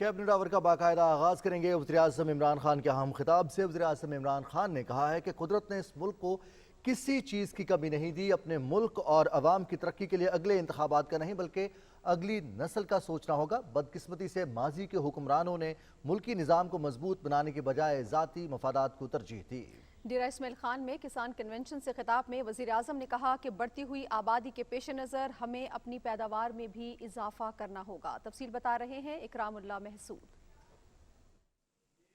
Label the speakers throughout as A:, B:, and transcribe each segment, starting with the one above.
A: Cabinet our का बाकायदा आगाज करेंगे। वज़ीर-ए-आज़म इमरान खान के अहम खिताब से वज़ीर-ए-आज़म इमरान खान ने कहा है कि कुदरत ने इस मुल्क को किसी चीज़ की कमी नहीं दी। अपने मुल्क और अवाम की तरक्की के लिए अगले इंतखाबात का नहीं बल्कि अगली नस्ल का सोचना होगा। बदकिस्मती से माजी के हुक्मरानों ने मुल्की निज़ाम को मजबूत बनाने के बजाय ज़ाती मफादात को तरजीह दी।
B: डेरा इस्माइल खान में किसान कन्वेंशन से खिताब में वज़ीर-ए-आज़म ने कहा कि बढ़ती हुई आबादी के पेश नज़र हमें अपनी पैदावार में भी इजाफा करना होगा। तफसील बता रहे हैं इकरामुल्लाह महसूद।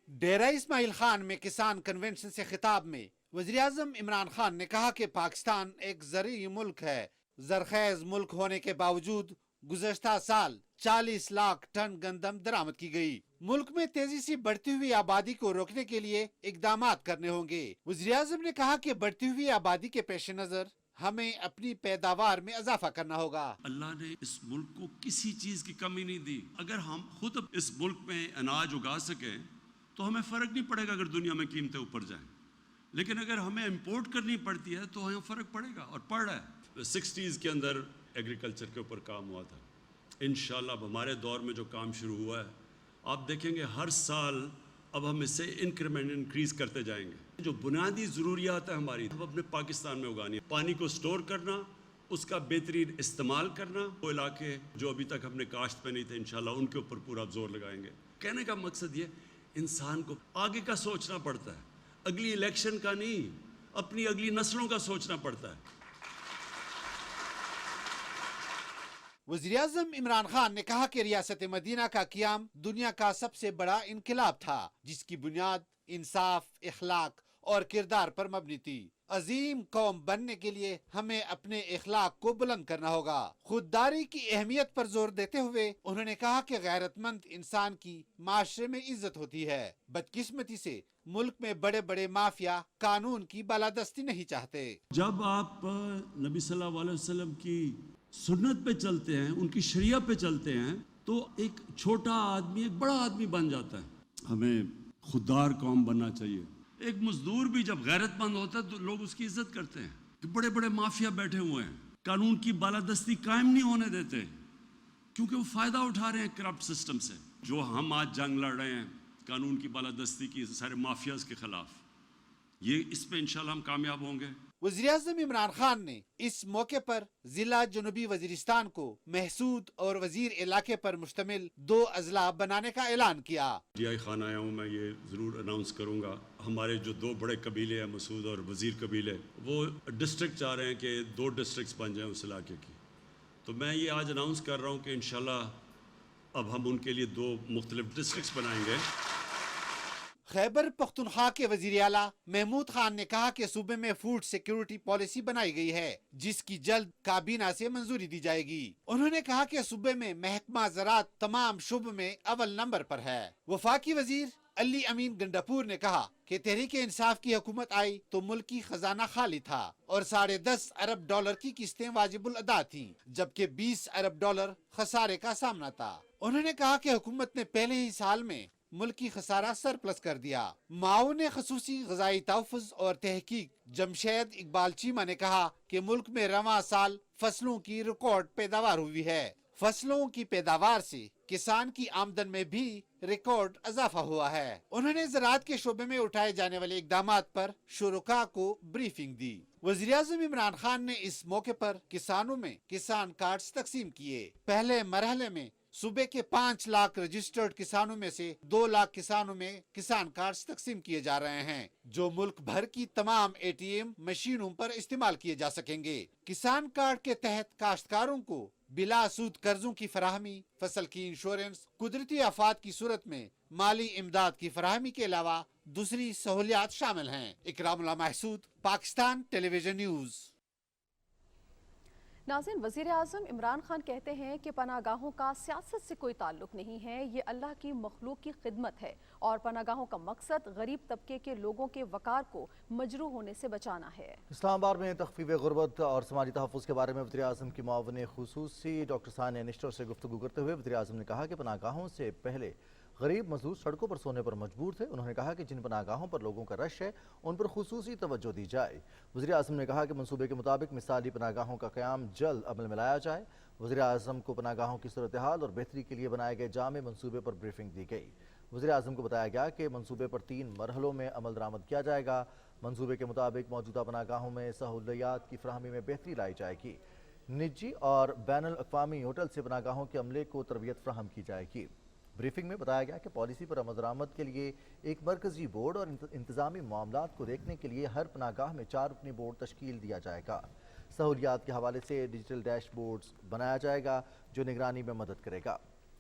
C: डेरा इस्माइल खान में किसान कन्वेंशन से खिताब में वज़ीर-ए-आज़म इमरान खान ने कहा कि पाकिस्तान एक ज़रई मुल्क है। ज़रख़ैज़ मुल्क होने के बावजूद गुज़श्ता साल 40 लाख टन गंदम दरामद की गई। मुल्क में तेजी से बढ़ती हुई आबादी को रोकने के लिए इक़दामात करने होंगे। वज़ीर-ए-आज़म ने कहा कि बढ़ती हुई आबादी के पेश नज़र हमें अपनी पैदावार में इजाफा करना होगा।
D: अल्लाह ने इस मुल्क को किसी चीज की कमी नहीं दी। अगर हम खुद इस मुल्क में अनाज उगा सके तो हमें फर्क नहीं पड़ेगा अगर दुनिया में कीमतें ऊपर जाएं, लेकिन अगर हमें इंपोर्ट करनी पड़ती है तो हमें फर्क पड़ेगा और पड़ रहा है। 60s के अंदर एग्रीकल्चर के ऊपर काम हुआ था। इंशाल्लाह हमारे दौर में जो काम शुरू हुआ है, आप देखेंगे हर साल अब हम इससे इंक्रीमेंट इंक्रीज करते जाएंगे। जो बुनियादी ज़रूरियात है हमारी हम अपने पाकिस्तान में उगानी है। पानी को स्टोर करना, उसका बेहतरीन इस्तेमाल करना। वो इलाके जो अभी तक हमने काश्त पे नहीं थे, इंशाल्लाह उनके ऊपर पूरा जोर लगाएंगे। कहने का मकसद ये, इंसान को आगे का सोचना पड़ता है, अगली इलेक्शन का नहीं, अपनी अगली नस्लों का सोचना पड़ता है।
C: वज़ीर-ए-आज़म इमरान खान ने कहा कि रियासत मदीना का क़याम दुनिया का सबसे बड़ा इनकलाब था, जिसकी बुनियाद इंसाफ, इखलाक और किरदार पर मबनी थी। अजीम कौम बनने के लिए हमें अपने इखलाक को बुलंद करना होगा। खुददारी की अहमियत पर जोर देते हुए उन्होंने कहा कि गैरतमंद इंसान की माशरे में इज्जत होती है। बदकिस्मती से मुल्क में बड़े बड़े माफिया कानून की बालादस्ती नहीं चाहते।
D: जब आप नबी सल्लल्लाहु अलैहि वसल्लम की सुन्नत पे चलते हैं, उनकी शरिया पे चलते हैं, तो एक छोटा आदमी एक बड़ा आदमी बन जाता है। हमें खुददार कौम बनना चाहिए। एक मजदूर भी जब गैरतमंद होता है तो लोग उसकी इज्जत करते हैं। कि बड़े बड़े माफिया बैठे हुए हैं, कानून की बालादस्ती कायम नहीं होने देते, क्योंकि वो फायदा उठा रहे हैं करप्ट सिस्टम से। जो हम आज जंग लड़ रहे हैं कानून की बालादस्ती की सारे माफियाज के खिलाफ, ये इस पे इंशाल्लाह हम कामयाब होंगे।
C: वज़ीर-ए-आज़म इमरान खान ने इस मौके पर जिला जनूबी वजीरिस्तान को महसूद और वजीर इलाके पर मुश्तमिल 2 अजला बनाने का ऐलान किया।
D: DI खान आया हूँ, मैं ये ज़रूर अनाउंस करूँगा। हमारे जो 2 बड़े कबीले हैं, मसूद और वज़ीर कबीले, वो डिस्ट्रिक्ट चाह रहे हैं कि 2 डिस्ट्रिक्ट्स बन जाएँ उस इलाके की। तो मैं ये आज अनाउंस कर रहा हूँ कि इंशाल्लाह अब हम उनके लिए 2 मुख्तलिफ डिस्ट्रिक्ट्स बनाएंगे।
C: खैबर पख्तूनख्वा के वजीर आला महमूद खान ने कहा कि सूबे में फूड सिक्योरिटी पॉलिसी बनाई गई है, जिसकी जल्द काबीना से मंजूरी दी जाएगी। उन्होंने कहा कि सूबे में महकमा ज़राअत तमाम शुब में अव्वल नंबर पर है। वफाकी वजीर अली अमीन गंडापुर ने कहा कि तहरीक इंसाफ की हुकूमत आई तो मुल्क की खजाना खाली था और $10.5 अरब की किस्तें वाजिबुल अदा थीं, जबकि $20 अरब खसारे का सामना था। उन्होंने कहा कि हुकूमत ने पहले ही साल में मुल्क की खसारा सरप्लस कर दिया। माऊन खसूसी ग़िज़ाई तहफ़्फ़ुज़ और तहकीक जमशेद इकबाल चीमा ने कहा कि मुल्क में रवां साल फसलों की रिकॉर्ड पैदावार हुई है। फसलों की पैदावार से किसान की आमदन में भी रिकॉर्ड इजाफा हुआ है। उन्होंने ज़राअत के शोबे में उठाए जाने वाले इक़दामात पर शुरका को ब्रीफिंग दी। वज़ीर-ए-आज़म इमरान खान ने इस मौके पर किसानों में किसान कार्ड्स तकसीम किए। पहले मरहले में सूबे के 5 लाख रजिस्टर्ड किसानों में से 2 लाख किसानों में किसान कार्ड्स तकसीम किए जा रहे हैं, जो मुल्क भर की तमाम ATM मशीनों पर इस्तेमाल किए जा सकेंगे। किसान कार्ड के तहत काश्तकारों को बिला सूद कर्जों की फराहमी, फसल की इंश्योरेंस, कुदरती आफात की सूरत में माली इमदाद की फराहमी के अलावा दूसरी सहूलियात शामिल हैं। Ikramullah Mehsud, Pakistan television news.
B: नाज़रीन, वज़ीर-ए-आज़म इमरान खान कहते हैं कि पनाहगाहों का सियासत से कोई ताल्लुक नहीं है, ये अल्लाह की मखलूक की खिदमत है और पनाहगाहों का मकसद गरीब तबके के लोगों के वकार को मजरूह होने से बचाना है।
A: इस्लामाबाद में तख़फ़ीफ़ गुर्बत और समाजी तहफ़्फ़ुज़ के बारे में वज़ीर-ए-आज़म की मुआविन ख़ुसूसी डॉक्टर सानिया निश्तर से गुफ्तगू करते हुए वज़ीर-ए-आज़म ने कहा कि पनाहगाहों से पहले गरीब मजदूर सड़कों पर सोने पर मजबूर थे। उन्होंने कहा कि जिन पनाहगाहों पर लोगों का रश है उन पर खुसूसी तवज्जो दी जाए। वज़ीर-ए-आज़म ने कहा कि मंसूबे के मुताबिक मिसाली पनाहगाहों का क़याम जल्द अमल में लाया जाए। वज़ीर आज़म को पनाहगाहों की सूरत हाल और बेहतरी के लिए बनाए गए जामे मंसूबे पर ब्रीफिंग दी गई। वज़ीर आज़म को बताया गया कि मंसूबे पर 3 मरहलों में अमल दरामद किया जाएगा। मंसूबे के मुताबिक मौजूदा पनाहगाहों में सहूलियात की फराहमी में बेहतरी लाई जाएगी। निजी और बैनुल अक़वामी होटल से पनाहगाहों के अमले को तरबियत फराहम की जाएगी। ब्रीफिंग में बताया गया कि पॉलिसी पर अमल दरामद के लिए एक मरकजी बोर्ड और इंतजामी मामलात को देखने के लिए हर पनाहगाह में 4 रुकनी बोर्ड तश्कील दिया जाएगा। सहूलियात के हवाले से डिजिटल डैशबोर्ड्स बनाया जाएगा जो निगरानी में मदद करेगा।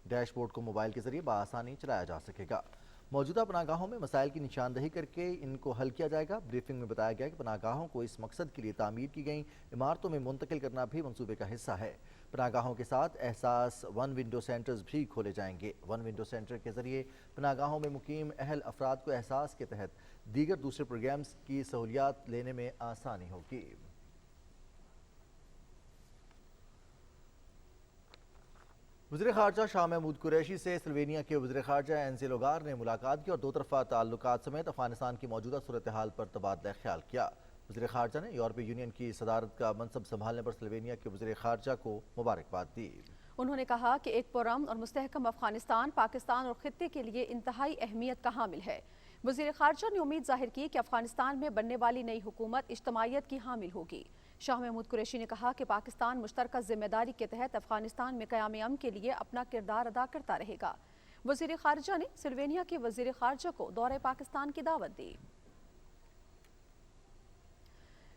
A: डैशबोर्ड को मोबाइल के जरिए बआसानी चलाया जा सकेगा। मौजूदा पनाहगाहों में मसाइल की निशानदही करके इनको हल किया जाएगा। ब्रीफिंग में बताया गया कि पनाहगाहों को इस मकसद के लिए तामीर की गई इमारतों में मुंतकिल करना भी मंसूबे का हिस्सा है। पनाहगाहों के साथ एहसास वन विंडो सेंटर्स भी खोले जाएंगे। वन विंडो सेंटर के जरिए पनाहगाहों में मुकीम अहल अफराद को एहसास के तहत दीगर दूसरे प्रोग्राम्स की सहूलियात लेने में आसानी होगी। वज़ीर ख़ारजा शाह महमूद कुरैशी से स्लोवेनिया के वज़ीर ख़ारजा एंजेल ओगार ने मुलाकात की और दो तरफ़ा ताल्लुकात समेत अफ़गानिस्तान की मौजूदा सूरत हाल पर तबादला ख्याल किया। वज़ीर ख़ारजा ने यूरोपीय यूनियन की सदारत का मनसब संभालने पर स्लोवेनिया के वज़ीर ख़ारजा को मुबारकबाद दी।
B: उन्होंने कहा कि एक पुरअमन और मुस्तहकम अफ़गानिस्तान पाकिस्तान और ख़ित्ते के लिए इंतहाई अहमियत का हामिल है। वज़ीर ख़ारजा ने उम्मीद ज़ाहिर की कि अफ़गानिस्तान में बनने वाली नई हुकूमत इज्तमाइयत की हामिल होगी। शाह महमूद कुरैशी ने कहा कि पाकिस्तान मुश्तरका जिम्मेदारी के तहत अफ़गानिस्तान में क़याम अमन के लिए अपना किरदार अदा करता रहेगा। वज़ीर ख़ारजा ने स्लोवेनिया के वज़ीर ख़ारजा को दौरे पाकिस्तान की दावत दी।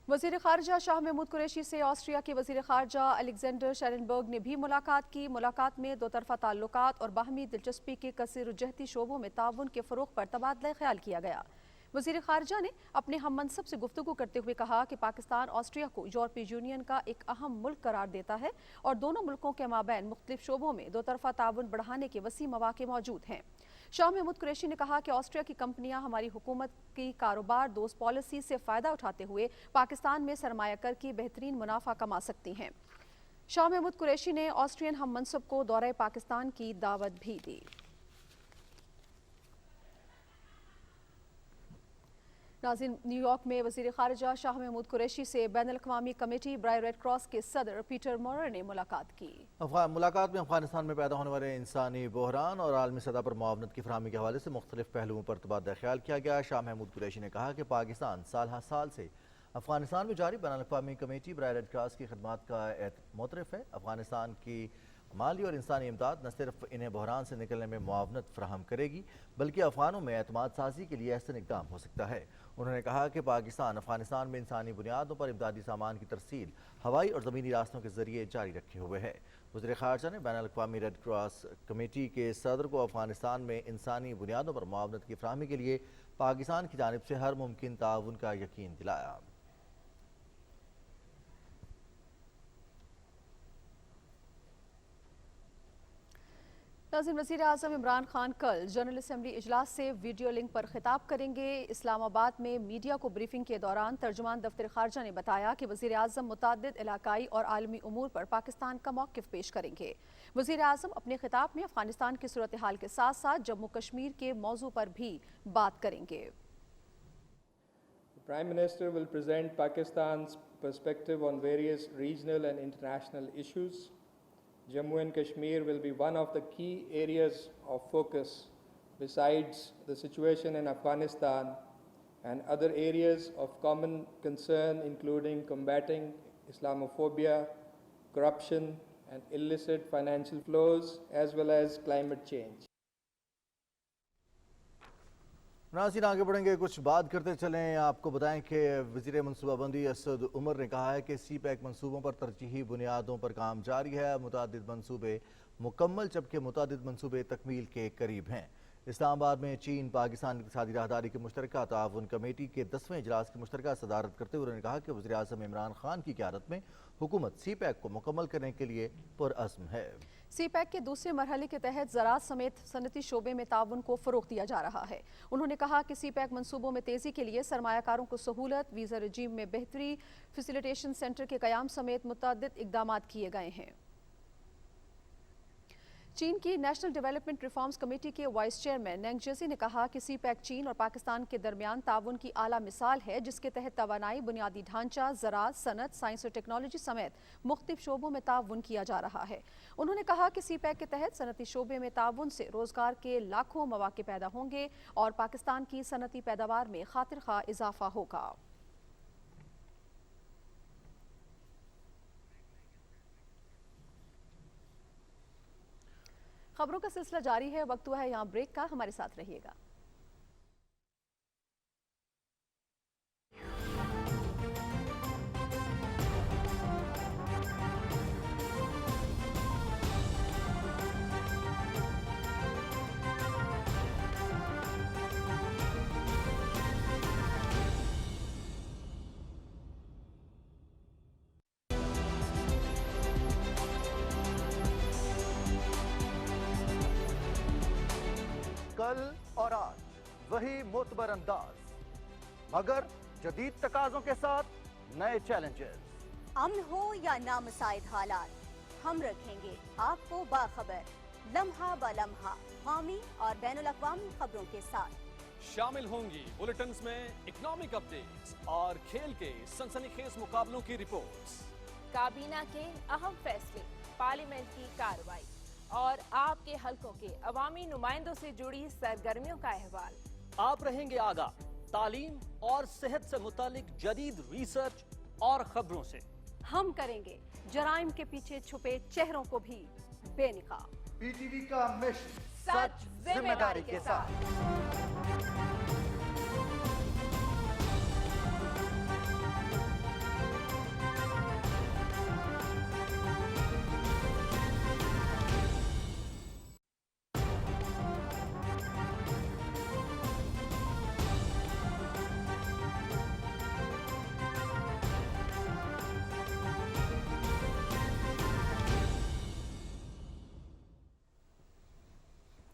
B: वज़ीर ख़ारजा शाह महमूद कुरैशी से ऑस्ट्रिया के वज़ीर ख़ारजा अलेक्जेंडर शेरनबर्ग ने भी मुलाकात की। मुलाकात में दो तरफ़ा ताल्लुकात और बाहमी दिलचस्पी के कसीर जहती शोबों में ताउन के फ़रोग़ पर तबादला ख्याल किया गया। वज़ीर ख़ारजा ने अपने हम मनसब से गुफ्तगू करते हुए कहा कि पाकिस्तान ऑस्ट्रिया को यूरोपीय यूनियन का एक अहम मुल्क करार देता है और दोनों मुल्कों के माबैन मुख्तलिफ शोबों में दो तरफ़ा ताउन बढ़ाने के वसी मौक़े मौजूद हैं। शाह महमूद कुरैशी ने कहा कि ऑस्ट्रिया की कंपनियां हमारी हुकूमत की कारोबार दोस्त पॉलिसी से फ़ायदा उठाते हुए पाकिस्तान में सरमायाकर की बेहतरीन मुनाफा कमा सकती हैं। शाह महमूद कुरैशी ने ऑस्ट्रियन हम मनसब को दौरे पाकिस्तान की दावत भी दी। नाज़रीन, न्यूयॉर्क में वज़ीर ख़ारजा शाह महमूद कुरैशी से बैनुल अक़वामी कमेटी बराए रेड क्रॉस के सदर पीटर मोरर ने मुलाकात की।
A: मुलाकात में अफ़गानिस्तान में पैदा होने वाले इंसानी बहरान और आलमी सतह पर मुआवनत की फराहमी के हवाले से मुख्तलिफ पहलुओं पर तबादला ख्याल किया गया। शाह महमूद कुरैशी ने कहा कि पाकिस्तान साल हर साल से अफ़गानिस्तान में जारी बैनुल अक़वामी कमेटी बराए रेड क्रॉस की खदमात का मोतरफ़ है। अफ़गानिस्तान की माली और इंसानी इमदाद न सिर्फ इन्हें बहरान से निकलने में मुआवनत फराहम करेगी बल्कि अफ़गानों में एतमाद साजी के लिए ऐसा इक़दाम हो सकता है। उन्होंने कहा कि पाकिस्तान अफ़गानिस्तान में इंसानी बुनियादों पर इमदादी सामान की तरसील हवाई और ज़मीनी रास्तों के ज़रिए जारी रखे हुए है। वज़ीर ख़ारजा ने बैनुल अक़वामी रेड क्रॉस कमेटी के सदर को अफ़गानिस्तान में इंसानी बुनियादों पर मुआवनत की फराहमी के लिए पाकिस्तान की जानिब से हर मुमकिन ताउन का यकीन दिलाया।
B: नाज़रीन, वज़ीर आज़म इमरान खान कल जनरल असम्बली इजलास से वीडियो लिंक पर खिताब करेंगे। इस्लामाबाद में मीडिया को ब्रीफिंग के दौरान तर्जुमान दफ्तर ख़ारजा ने बताया कि वज़ीर आज़म मुताद्दिद इलाकाई और आलमी उमूर पर पाकिस्तान का मौक़िफ़ पेश करेंगे। वज़ीर आज़म अपने खिताब में अफ़गानिस्तान की सूरत हाल के साथ साथ जम्मू कश्मीर के मौजू पर भी बात करेंगे।
E: Prime Minister will present Pakistan's perspective on various regional and international issues. Jammu and Kashmir will be one of the key areas of focus besides the situation in Afghanistan and other areas of common concern including combating Islamophobia, corruption and illicit financial flows as well as climate change.
A: नाज़रीन, आगे बढ़ेंगे, कुछ बात करते चलें। आपको बताएं कि वज़ीर मनसूबाबंदी असद उमर ने कहा है कि CPEC मनसूबों पर तरजीही बुनियादों पर काम जारी है। मुतादिद मनसूबे मुकम्मल जबकि मुतादिद मनसूबे तकमील के करीब हैं। इस्लामाबाद में चीन पाकिस्तान इक़्तिसादी राहदारी की मुश्तरका ताउन कमेटी के 10वें इजलास की मुश्तरका सदारत करते हुए उन्होंने कहा कि वज़ीर आज़म इमरान खान की क़यादत में हुकूमत CPEC को मुकम्मल करने के लिए पुरअज़्म है।
B: CPEC के दूसरे मरहले के तहत ज़राअत समेत सनती शोबे में ताउन को फ़रोग़ दिया जा रहा है। उन्होंने कहा कि CPEC मनसूबों में तेज़ी के लिए सरमायाकारों को सहूलत, वीज़ा रजीम में बेहतरी, फैसिलिटेशन सेंटर के क़याम समेत मुतअद्दिद इक़दामात किए गए हैं। चीन की नेशनल डेवलपमेंट रिफॉर्म्स कमेटी के वाइस चेयरमैन नेंग जेसी ने कहा कि सीपैक चीन और पाकिस्तान के दरमियान ताउन की आला मिसाल है, जिसके तहत तवानाई, बुनियादी ढांचा, ज़राअत, सनत, साइंस और टेक्नोलॉजी समेत मुख्तलिफ शोबों में ताउन किया जा रहा है। उन्होंने कहा कि सीपैक के तहत सनती शोबे में ताउन से रोजगार के लाखों मौके पैदा होंगे और पाकिस्तान की सनती पैदावार में खातिर खा इजाफा होगा। खबरों का सिलसिला जारी है, वक्त हुआ है यहाँ ब्रेक का, हमारे साथ रहिएगा।
A: कल और आज वही मोतबर अंदाज, मगर जदीद तकाजों के साथ नए चैलेंजेस।
F: अमन हो या नामुसाइद हालात, हम रखेंगे आपको बाखबर, लम्हा ब लम्हा कौमी और बैनुल-अक़वामी खबरों के साथ।
G: शामिल होंगी बुलेटिन्स में इकोनॉमिक अपडेट्स और खेल के सनसनीखेज मुकाबलों की रिपोर्ट्स,
H: काबीना के अहम फैसले, पार्लियामेंट की कार्रवाई और आपके हलकों के अवामी नुमाइंदों से जुड़ी सरगर्मियों का अहवाल।
G: आप रहेंगे आगाह तालीम और सेहत से मुतालिक जदीद रिसर्च और खबरों से।
B: हम करेंगे जराइम के पीछे छुपे चेहरों को भी बेनिकाब।
A: पीटीवी का मिशन
B: सच जिम्मेदारी के साथ।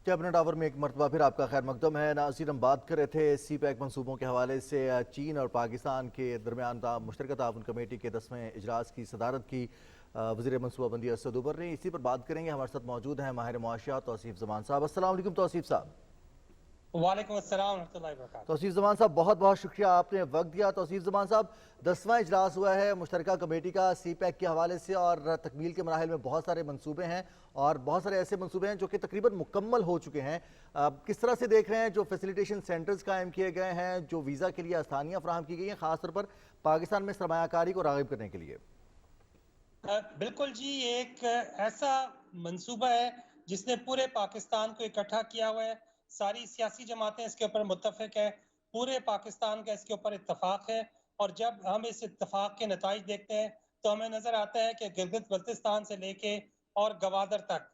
A: कैबिनेट आवर में एक मरतबा फिर आपका खैर मकदम है। नाज़रीन, हम बात कर रहे थे सीपैक मनसूबों के हवाले से। चीन और पाकिस्तान के दरमियान मुश्तरका ताउन कमेटी के 10वें इजलास की सदारत की वज़ीर मनसूबाबंदी असद उमर ने। इसी पर बात करेंगे। हमारे साथ मौजूद हैं माहिर मुआशियात तौसीफ ज़मान साहब। अस्सलाम वालेकुम तौसीफ साहब।
I: वालेकुम अस्सलाम व रहमतुल्लाहि व बरकातहू।
A: तौसीफ ज़मान साहब, बहुत बहुत शुक्रिया, आपने वक्त दिया। तौसीफ ज़मान साहब, 10वां इजलास हुआ है मुश्तरका कमेटी का सीपैक के हवाले से और तकमील के मराहिल में बहुत सारे मनसूबे हैं और बहुत सारे ऐसे मनसूबे हैं जो कि तकरीबन मुकम्मल हो चुके हैं। किस तरह से देख रहे हैं जो फैसिलिटेशन सेंटर्स कायम किए गए हैं, जो वीज़ा के लिए आसानियाँ फराहम की गई हैं, ख़ासतौर पर पाकिस्तान में सरमायाकारी को राग़िब करने के लिए?
I: बिल्कुल जी, एक ऐसा मंसूबा है जिसने पूरे पाकिस्तान को इकट्ठा किया हुआ है। सारी सियासी जमातें इसके ऊपर मुत्तफिक है, पूरे पाकिस्तान का इसके ऊपर इत्तफाक है। और जब हम इस इत्तफाक के नताइज देखते हैं तो हमें नजर आता है कि गिलगित बल्तिस्तान से लेके और गवादर तक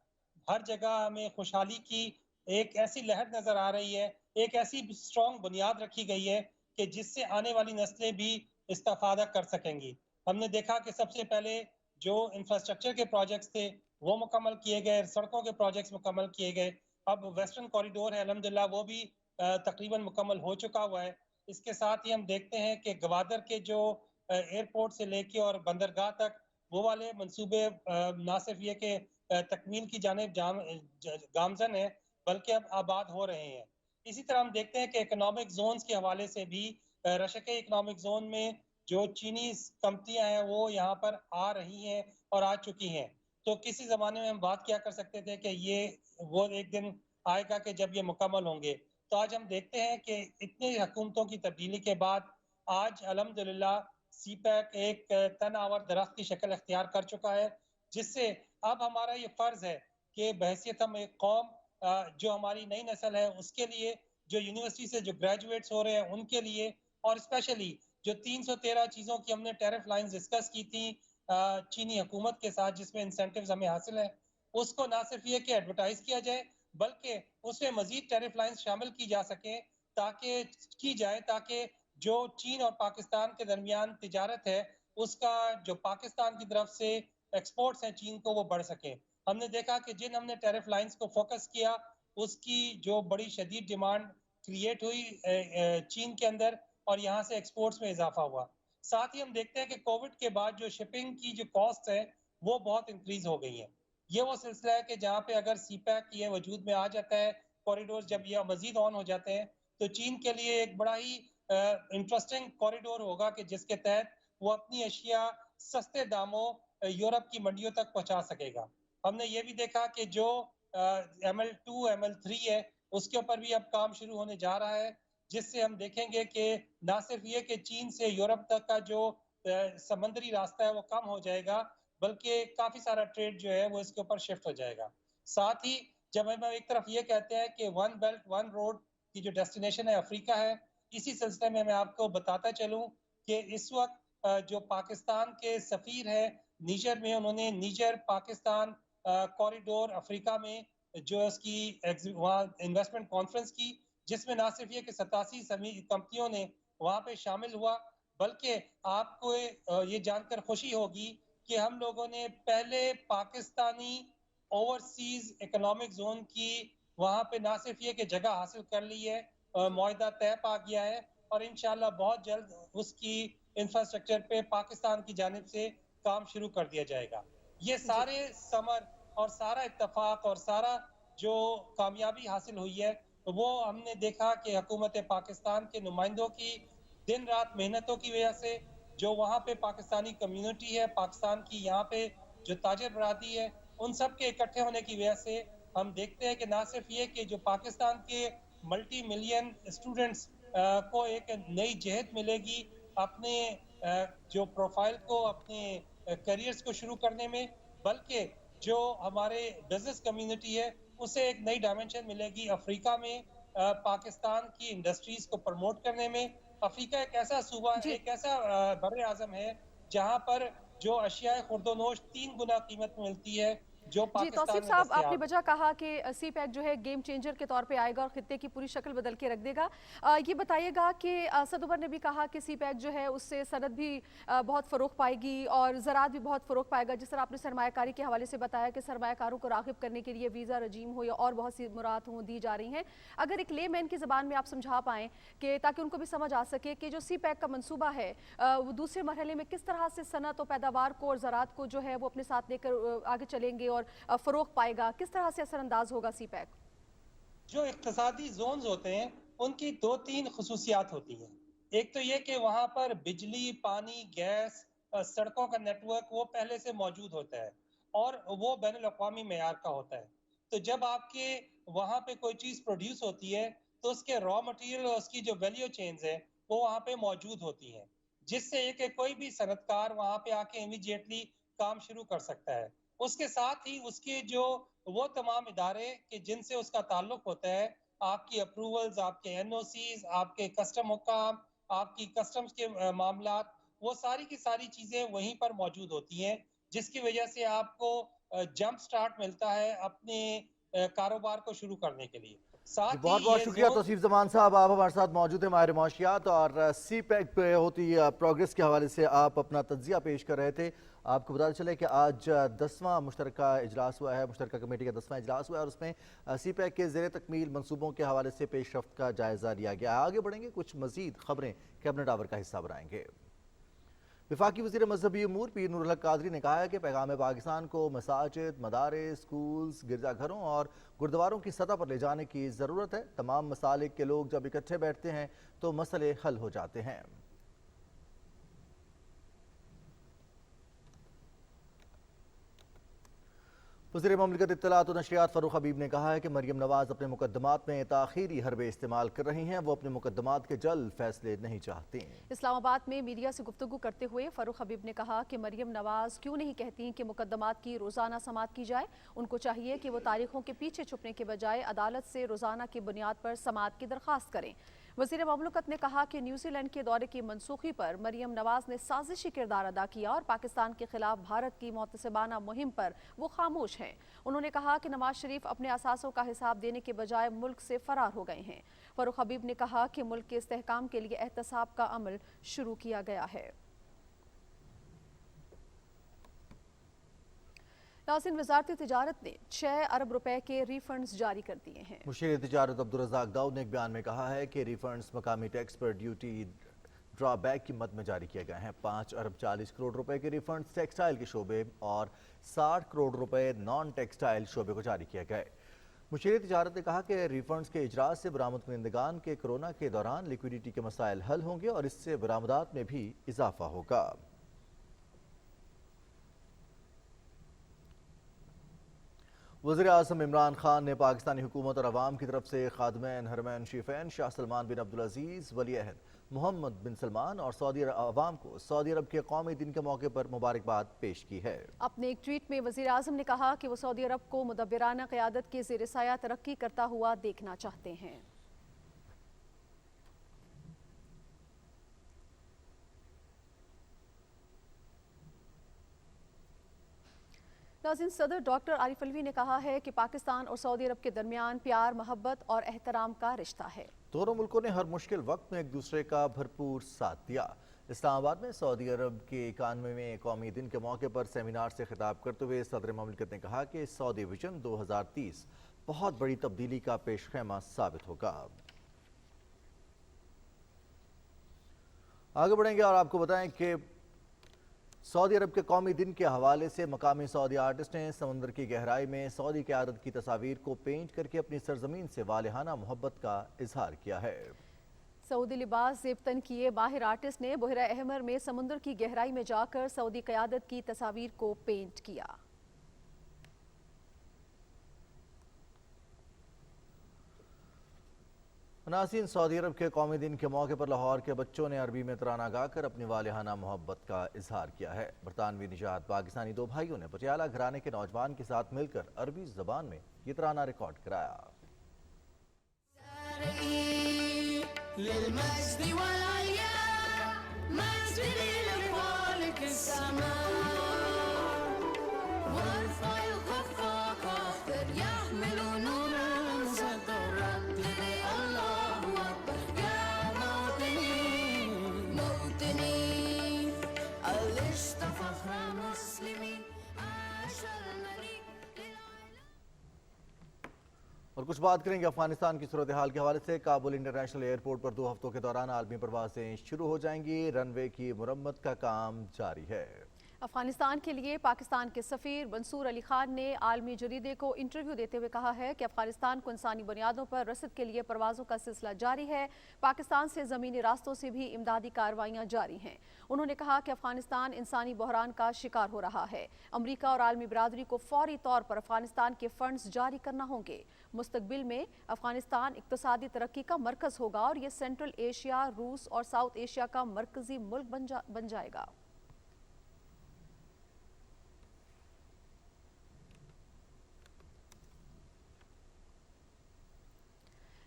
I: हर जगह हमें खुशहाली की एक ऐसी लहर नजर आ रही है, एक ऐसी स्ट्रॉन्ग बुनियाद रखी गई है कि जिससे आने वाली नस्लें भी इस्तेफादा कर सकेंगी। हमने देखा कि सबसे पहले जो इंफ्रास्ट्रक्चर के प्रोजेक्ट्स थे वो मुकम्मल किए गए, सड़कों के प्रोजेक्ट्स मुकम्मल किए गए। अब वेस्टर्न कॉरिडोर है अल्हम्दुलिल्लाह, वो भी तकरीबन मुकम्मल हो चुका हुआ है। इसके साथ ही हम देखते हैं कि गवादर के जो एयरपोर्ट से लेके और बंदरगाह तक वो वाले मंसूबे ना सिर्फ ये कि तकमील की जानिब गामजन है बल्कि अब आबाद हो रहे हैं। इसी तरह हम देखते हैं कि इकोनॉमिक जोन्स के हवाले से भी रशक इकोनॉमिक जोन में जो चीनी कंपनियां हैं वो यहाँ पर आ रही हैं और आ चुकी हैं। तो किसी ज़माने में हम बात क्या कर सकते थे कि ये वो एक दिन आएगा कि जब ये मुकम्मल होंगे। तो आज हम देखते हैं कि इतनी हुकूमतों की तब्दीली के बाद आज अल्हम्दुलिल्लाह सीपैक एक तनावर दरख्त की शक्ल अख्तियार कर चुका है, जिससे अब हमारा ये फ़र्ज़ है कि बहैसियत हम एक कौम, जो हमारी नई नस्ल है उसके लिए, जो यूनिवर्सिटी से जो ग्रेजुएट्स हो रहे हैं उनके लिए, और स्पेशली जो 313 चीज़ों की हमने टैरिफ लाइन्स डिस्कस की थी चीनी हुकूमत के साथ, जिसमें इंसेंटिव्स हमें हासिल है, उसको ना सिर्फ ये कि एडवर्टाइज किया जाए बल्कि उसमें मजीद टैरिफ लाइन्स शामिल की जा सके ताकि जो चीन और पाकिस्तान के दरमियान तिजारत है उसका जो पाकिस्तान की तरफ से एक्सपोर्ट्स हैं चीन को वो बढ़ सके। हमने देखा कि जिन हमने टैरिफ लाइन्स को फोकस किया उसकी जो बड़ी शदीद डिमांड क्रिएट हुई चीन के अंदर और यहाँ से एक्सपोर्ट्स में इजाफा हुआ। साथ ही हम देखते हैं कि कोविड के बाद जो शिपिंग की जो कॉस्ट है वो बहुत इंक्रीज हो गई है। ये वो सिलसिला है कि जहाँ पे अगर सीपैक ये वजूद में आ जाता है, कॉरिडोर जब ये मजीद ऑन हो जाते हैं, तो चीन के लिए एक बड़ा ही इंटरेस्टिंग कॉरिडोर होगा कि जिसके तहत वो अपनी अशिया सस्ते दामों यूरोप की मंडियों तक पहुंचा सकेगा। हमने ये भी देखा कि जो ML2 ML3 है उसके ऊपर भी अब काम शुरू होने जा रहा है, जिससे हम देखेंगे कि ना सिर्फ ये कि चीन से यूरोप तक का जो समंदरी रास्ता है वो कम हो जाएगा, बल्कि काफी सारा ट्रेड जो है वो इसके ऊपर शिफ्ट हो जाएगा। साथ ही जब हम एक तरफ ये कहते हैं कि वन बेल्ट वन रोड की जो डेस्टिनेशन है अफ्रीका है, इसी सिलसिले में मैं आपको बताता चलूं कि इस वक्त जो पाकिस्तान के सफीर है नीजर में, उन्होंने नीजर पाकिस्तान कॉरिडोर अफ्रीका में जो इसकी वहाँ इन्वेस्टमेंट कॉन्फ्रेंस की, जिसमें ना सिर्फ ये कि 87 कंपनियों ने वहाँ पे शामिल हुआ, बल्कि आपको ये जानकर खुशी होगी कि हम लोगों ने पहले पाकिस्तानी ओवरसीज इकोनॉमिक जोन की वहाँ पे ना सिर्फ ये कि जगह हासिल कर ली है, मुआहदा तय पा गया है, और इंशाल्लाह बहुत जल्द उसकी इंफ्रास्ट्रक्चर पे पाकिस्तान की जानिब से काम शुरू कर दिया जाएगा। ये सारे समर और सारा इत्तफाक और सारा जो कामयाबी हासिल हुई है, वो हमने देखा कि हुकूमत पाकिस्तान के नुमाइंदों की दिन रात मेहनतों की वजह से, जो वहाँ पे पाकिस्तानी कम्युनिटी है, पाकिस्तान की यहाँ पे जो ताजिर बरादरी है, उन सब के इकट्ठे होने की वजह से हम देखते हैं कि ना सिर्फ ये कि जो पाकिस्तान के मल्टी मिलियन स्टूडेंट्स को एक नई जहत मिलेगी अपने जो प्रोफाइल को, अपने करियर्स को शुरू करने में, बल्कि जो हमारे बिजनेस कम्युनिटी है उसे एक नई डायमेंशन मिलेगी अफ्रीका में पाकिस्तान की इंडस्ट्रीज को प्रमोट करने में। अफ्रीका एक ऐसा सूबा, एक ऐसा बर्रे आज़म है जहां पर जो अशिया खुर्दोनोश 3 गुना कीमत में मिलती है, जो
B: जी तौसीफ साहब, आपने वजह कहा कि सीपैक जो है गेम चेंजर के तौर पे आएगा और खित्ते की पूरी शक्ल बदल के रख देगा। ये बताइएगा कि असद उमर ने भी कहा कि सीपैक जो है उससे सनद भी बहुत फ़रोग पाएगी और ज़राअत भी बहुत फ़रोग पाएगा। जिस तरह आपने सरमायाकारी के हवाले से बताया कि सरमायाकारों को राग़िब करने के लिए वीज़ा रजीम हो या और बहुत सी मुराद हों दी जा रही हैं, अगर एक ले मैन की ज़बान में आप समझा पाएँ कि ताकि उनको भी समझ आ सके कि जो सीपैक का मनसूबा है वो दूसरे मरहले में किस तरह से सनत और पैदावार को और ज़राअत को जो है वो अपने साथ लेकर आगे चलेंगे और फरोग पाएगा, किस तरह से असरअंदाज होगा सीपैक?
I: जो इक्तिसादी जोन्स होते हैं उनकी 2-3 खुसूसियात होती हैं। एक तो ये कि वहाँ पर बिजली, पानी, गैस, सड़कों का नेटवर्क वो पहले से मौजूद होता है और वो बैनुल अक़वामी मेयार का होता है। तो जब आपके वहाँ पे कोई चीज़ प्रोड्यूस होती है तो उसके रॉ मटेरियल और उसकी जो वैल्यू चेन्स है वो वहाँ पे मौजूद होती हैं, जिससे एक कोई भी सनतकार वहाँ पे आके इमीडिएटली काम शुरू कर सकता है। उसके साथ ही उसके जो वो तमाम इदारे कि जिनसे उसका ताल्लुक होता है, आपकी अप्रूवल्स, आपके NOCs, आपके कस्टम हुकाम, आपकी कस्टम्स के मामलात, वो सारी की सारी चीज़ें वहीं पर मौजूद होती हैं, जिसकी वजह से आपको जंप स्टार्ट मिलता है अपने कारोबार को शुरू करने के लिए।
A: बहुत बहुत शुक्रिया तौसीफ जमान साहब, आप हमारे साथ मौजूद हैं माहिर मौशियात, और सीपैक पे होती प्रोग्रेस के हवाले से आप अपना तज्जिया पेश कर रहे थे। आपको बताते चले कि आज 10वां मुश्तरका इजलास हुआ है, मुश्तरका कमेटी का 10वां इजलास हुआ है और उसमें सीपैक के ज़ेर तकमील मनसूबों के हवाले से पेशरफ्त का जायज़ा लिया गया। आगे बढ़ेंगे, कुछ मज़ीद खबरें कैबिनेट आवर का हिस्सा बनाएंगे। वफाकी वज़ीर मजहबी अमूर पीर नूरुल हक कादरी ने कहा है कि पैगाम पाकिस्तान को मसाजिद, मदारिस, स्कूल्स, गिरजाघरों और गुरुद्वारों की सतह पर ले जाने की ज़रूरत है। तमाम मसालिक के लोग जब इकट्ठे बैठते हैं तो मसले हल हो जाते हैं। वज़ीर ममलिकत इत्तलात और नशरियात फ़ारूक हबीब ने कहा है कि मरियम नवाज़ अपने मुकदमात में ताख़ीरी हरबे इस्तेमाल कर रही हैं। वो अपने मुकदमात के जल्द फैसले नहीं चाहती।
B: इस्लामाबाद में मीडिया से गुफ्तगू करते हुए फ़ारूक हबीब ने कहा कि मरियम नवाज़ क्यों नहीं कहती कि मुकदमात की रोज़ाना समाअत की जाए। उनको चाहिए कि वो तारीखों के पीछे छुपने के बजाय अदालत से रोज़ाना की बुनियाद पर समाअत की दरख्वास्त करें। वज़ीर ममलकत ने कहा कि न्यूजीलैंड के दौरे की मनसूखी पर मरियम नवाज़ ने साजिशी किरदार अदा किया और पाकिस्तान के खिलाफ भारत की मोतसिबाना मुहिम पर वो खामोश हैं। उन्होंने कहा कि नवाज शरीफ अपने असासों का हिसाब देने के बजाय मुल्क से फरार हो गए हैं। फ़ारूक हबीब ने कहा कि मुल्क के इस्तेहकाम के लिए एहतसाब का अमल शुरू किया गया है। नाज़रीन, वज़ारत तिजारत ने 6 अरब रुपए के रिफंड्स जारी कर दिए हैं।
A: मुशीर तिजारत अब्दुल रज़ाक दाऊद ने एक बयान में कहा है कि रिफंड्स मकामी टैक्स पर ड्यूटी, ड्रॉ बैक की मद में जारी किए गए हैं। 5 अरब 40 करोड़ रुपए के रिफंड्स टेक्सटाइल के शोबे और 60 करोड़ रुपए नॉन टेक्सटाइल शोबे को जारी किए गए। मुशीर तिजारत ने कहा कि रिफंड्स के इजरा से बरामद कुनिंदगान के कोरोना के दौरान लिक्विडिटी के मसाइल हल होंगे और इससे बरामदात में भी इजाफा होगा। वज़ीर-ए-आज़म इमरान खान ने पाकिस्तानी हुकूमत और अवाम की तरफ से खादमैन हरमैन शरीफैन शाह सलमान बिन अब्दुल अजीज़ वली अहद मोहम्मद बिन सलमान और सऊदी अवाम को सऊदी अरब के कौमी दिन के मौके पर मुबारकबाद पेश की है।
B: अपने एक ट्वीट में वज़ीर-ए-आज़म ने कहा कि वो सऊदी अरब को मुदब्बिराना क़यादत के ज़ेर साया तरक्की करता हुआ देखना चाहते हैं। नाज़रीन, सदर डॉक्टर आरिफ अलवी ने कहा है कि पाकिस्तान और सऊदी अरब के दरमियान प्यार, मोहब्बत और एहतराम का रिश्ता है।
A: दोनों मुल्कों ने हर मुश्किल वक्त में एक दूसरे का भरपूर साथ दिया। इस्लामाबाद में सऊदी अरब के 91वें कौमी दिन के मौके पर सेमिनार से खिताब करते हुए सदर ममलिकत ने कहा कि सऊदी विजन 2030 बहुत बड़ी तब्दीली का पेशखेमा साबित होगा। आगे बढ़ेंगे और आपको बताएं कि सऊदी अरब के कौमी दिन के हवाले से मकामी सऊदी आर्टिस्ट ने समंदर की गहराई में सऊदी क़यादत की तस्वीर को पेंट करके अपनी सरजमीन से वालिहाना मोहब्बत का इजहार किया है।
B: सऊदी लिबास ज़ेबतन किए माहिर आर्टिस्ट ने बहरा अहमर में समुद्र की गहराई में जाकर सऊदी क़यादत की तस्वीर को पेंट किया।
A: नाज़रीन, सऊदी अरब के कौमी दिन के मौके पर लाहौर के बच्चों ने अरबी में तराना गाकर अपनी वालिहाना मोहब्बत का इजहार किया है। बरतानवी निजात पाकिस्तानी दो भाइयों ने पटियाला घराने के नौजवान के साथ मिलकर अरबी ज़बान में ये तराना रिकॉर्ड कराया। और कुछ बात करेंगे अफगानिस्तान की सूरत हाल के हवाले से। काबुल इंटरनेशनल एयरपोर्ट पर 2 हफ्तों के दौरान आलमी परवाजें शुरू हो जाएंगी। रनवे की मुरम्मत का काम जारी है।
B: अफगानिस्तान के लिए पाकिस्तान के सफ़ीर मंसूर अली खान ने आलमी जरीदे को इंटरव्यू देते हुए कहा है कि अफगानिस्तान को इंसानी बुनियादों पर रसद के लिए परवाज़ों का सिलसिला जारी है। पाकिस्तान से ज़मीनी रास्तों से भी इमदादी कार्रवाइयाँ जारी हैं। उन्होंने कहा कि अफगानिस्तान इंसानी बहरान का शिकार हो रहा है। अमरीका और आलमी बरादरी को फौरी तौर पर अफगानिस्तान के फंड्स जारी करना होंगे। मुस्तकबिल में अफगानिस्तान इक्तसादी तरक्की का मरकज़ होगा और ये सेंट्रल एशिया, रूस और साउथ एशिया का मरकज़ी मुल्क बन जाएगा।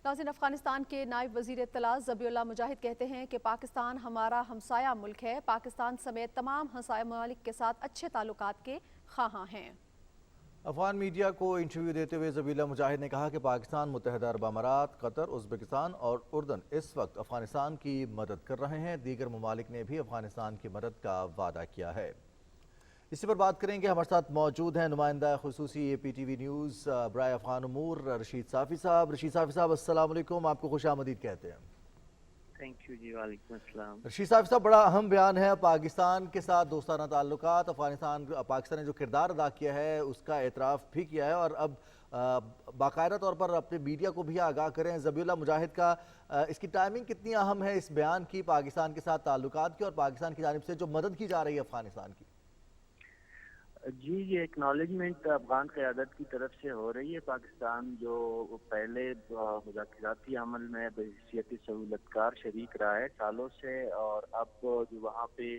B: नाज़रीन, अफगानिस्तान के नायब वज़ीर इत्तला ज़बीउल्लाह मुजाहिद कहते हैं कि पाकिस्तान हमारा हमसाया मुल्क है। पाकिस्तान समेत तमाम हमसाया ममालिक के साथ अच्छे ताल्लुकात के ख़्वाहां हैं।
A: अफगान मीडिया को इंटरव्यू देते हुए ज़बीउल्लाह मुजाहिद ने कहा कि पाकिस्तान, मुत्तहिदा अरब अमारात, कतर, उज़्बेकिस्तान और उर्दन इस वक्त अफगानिस्तान की मदद कर रहे हैं। दीगर ममालिक ने भी अफगानिस्तान की मदद का वादा किया है। इसी पर बात करेंगे। हमारे साथ मौजूद हैं नुमाइंदा खुसूसी APTV न्यूज़ बराए अफ़गान उमूर रशीद साफ़ी साहब। रशीद साफ़ी साहब, अस्सलाम वालेकुम, आपको खुशामदीद कहते हैं।
J: थैंक यू जी, वालेकुम अस्सलाम।
A: रशीद साफ़ी साहब, बड़ा अहम बयान है। पाकिस्तान के साथ दोस्ताना ताल्लुकात, पाकिस्तान ने जो किरदार अदा किया है उसका एतराफ़ भी किया है और अब बाकायदा तौर पर अपने मीडिया को भी आगाह करें। ज़बीउल्लाह मुजाहिद का इसकी टाइमिंग कितनी अहम है इस बयान की, पाकिस्तान के साथ ताल्लुकात की और पाकिस्तान की जानिब से जो मदद की जा रही है अफगानिस्तान की?
J: जी, ये एक्नॉलेजमेंट अफगान क़यादत की तरफ से हो रही है। पाकिस्तान जो पहले मुज़ाकराती अमल में बहैसियत सहूलतकार शरीक रहा है सालों से, और अब जो वहाँ पे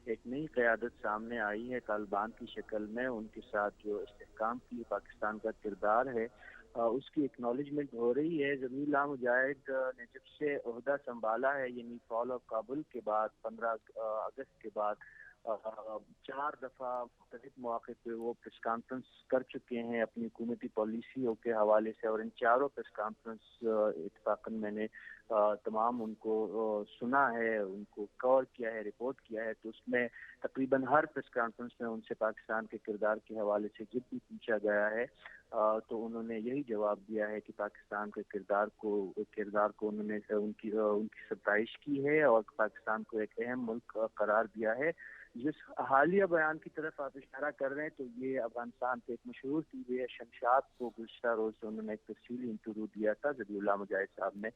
J: एक नई क़यादत सामने आई है तालिबान की शक्ल में, उनके साथ जो इस्तेहकाम के लिए पाकिस्तान का किरदार है उसकी एक्नॉलेजमेंट हो रही है। ज़बीउल्लाह मुजाहिद ने जब से ओहदा संभाला है, यानी फॉल ऑफ काबुल के बाद 15 अगस्त के बाद 4 दफ़ा मुख्तलिफ मौक़े पे वो प्रेस कॉन्फ्रेंस कर चुके हैं अपनी हुकूमती पॉलिसियों के हवाले से, और इन चारों प्रेस कॉन्फ्रेंस इत्तफ़ाक़न मैंने تمام ان کو سنا ہے، ان کو کور کیا ہے، رپورٹ کیا ہے، تو اس میں تقریباً ہر پریس کانفرنس میں ان سے پاکستان کے کردار کے حوالے سے جب بھی پوچھا گیا ہے تو انہوں نے یہی جواب دیا ہے کہ پاکستان کے کردار کو انہوں نے ان کی ستائش کی ہے اور پاکستان کو ایک اہم ملک قرار دیا ہے. جس حالیہ بیان کی طرف آپ اشارہ کر رہے ہیں تو یہ افغانستان کے ایک مشہور ٹی وی ہے شمشاد کو گزشتہ روز سے انہوں نے ایک تفصیلی انٹرویو دیا تھا ذبیح اللہ مجاہد صاحب نے،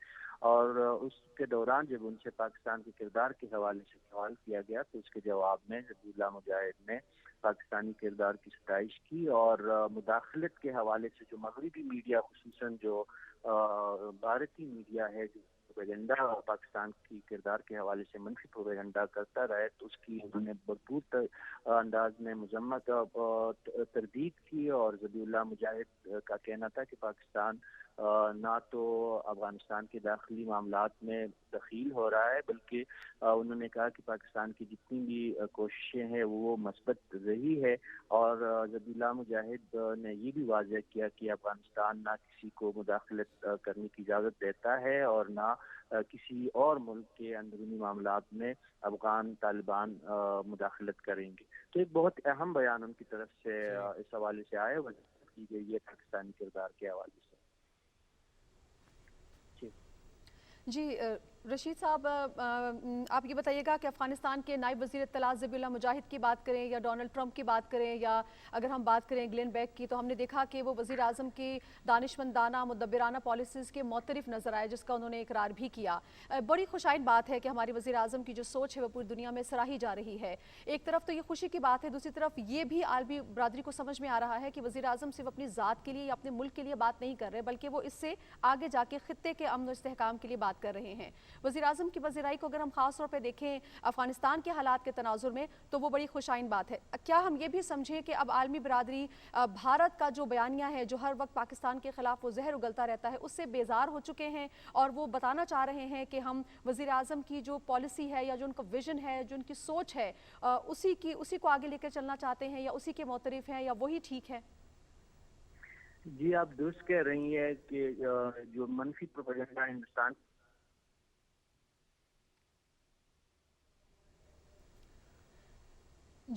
J: اور اس کے دوران جب ان سے پاکستان کے کردار کے حوالے سے سوال کیا گیا تو اس کے جواب میں ذبیح اللہ مجاہد نے پاکستانی کردار کی ستائش کی اور مداخلت کے حوالے سے جو مغربی میڈیا خصوصاً جو بھارتی میڈیا ہے جو پروپیگنڈا پاکستان کی کردار کے حوالے سے منفی پروپیگنڈا کرتا رہے تو اس کی انہوں نے بھرپور انداز میں مذمت تردید کی. اور ذبیح اللہ مجاہد کا کہنا تھا کہ پاکستان نہ تو افغانستان کے داخلی معاملات میں دخیل ہو رہا ہے بلکہ انہوں نے کہا کہ پاکستان کی جتنی بھی کوششیں ہیں وہ مثبت رہی ہے. اور ذبیح اللہ مجاہد نے یہ بھی واضح کیا کہ افغانستان نہ کسی کو مداخلت کرنے کی اجازت دیتا ہے اور نہ کسی اور ملک کے اندرونی معاملات میں افغان طالبان مداخلت کریں گے. تو ایک بہت اہم بیان ان کی طرف سے اس حوالے سے آئے وضاحت کی گئی ہے پاکستانی کردار کے حوالے سے.
B: جی رشید صاحب، آپ یہ بتائیے گا کہ افغانستان کے نائب وزیر اطلاعات ذبیح اللہ مجاہد کی بات کریں یا ڈونلڈ ٹرمپ کی بات کریں یا اگر ہم بات کریں گلین بیک کی، تو ہم نے دیکھا کہ وہ وزیر اعظم کی دانشمندانہ مدبرانہ پالیسیز کے معترف نظر آئے، جس کا انہوں نے اقرار بھی کیا. بڑی خوشائن بات ہے کہ ہمارے وزیر اعظم کی جو سوچ ہے وہ پوری دنیا میں سراہی جا رہی ہے. ایک طرف تو یہ خوشی کی بات ہے، دوسری طرف یہ بھی عالمی برادری کو سمجھ میں آ رہا ہے کہ وزیر اعظم صرف اپنی ذات کے لیے یا اپنے ملک کے لیے بات نہیں کر رہے بلکہ وہ اس سے آگے جا کے خطے کے امن و استحکام کے لیے بات کر رہے ہیں. وزیر اعظم کی پذیرائی کو اگر ہم خاص طور پہ دیکھیں افغانستان کے حالات کے تناظر میں تو وہ بڑی خوشائن بات ہے. کیا ہم یہ بھی سمجھیں کہ اب عالمی برادری بھارت کا جو بیانیہ ہے جو ہر وقت پاکستان کے خلاف وہ زہر اگلتا رہتا ہے اس سے بیزار ہو چکے ہیں اور وہ بتانا چاہ رہے ہیں کہ ہم وزیر اعظم کی جو پالیسی ہے یا جو ان کا ویژن ہے جو ان کی سوچ ہے اسی کو آگے لے کر چلنا چاہتے ہیں یا اسی کے معترف ہیں یا وہی ٹھیک ہے؟
J: جی آپ درست کہہ رہی ہیں کہ جو منفی پروپیگنڈا ہندوستان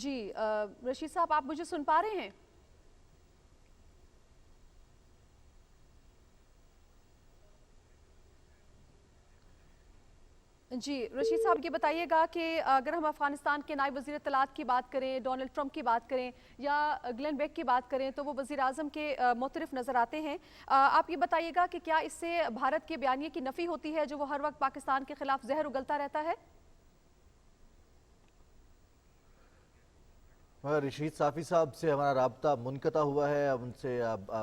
B: جی رشید صاحب، آپ مجھے سن پا رہے ہیں؟ جی رشید صاحب یہ بتائیے گا کہ اگر ہم افغانستان کے نائب وزیر اطلاعات کی بات کریں، ڈونلڈ ٹرمپ کی بات کریں یا گلین بیک کی بات کریں تو وہ وزیر اعظم کے معترف نظر آتے ہیں. آپ یہ بتائیے گا کہ کیا اس سے بھارت کے بیانیے کی نفی ہوتی ہے جو وہ ہر وقت پاکستان کے خلاف زہر اگلتا رہتا ہے؟
A: رشید صافی صاحب سے ہمارا رابطہ منقطع ہوا ہے. اب ان سے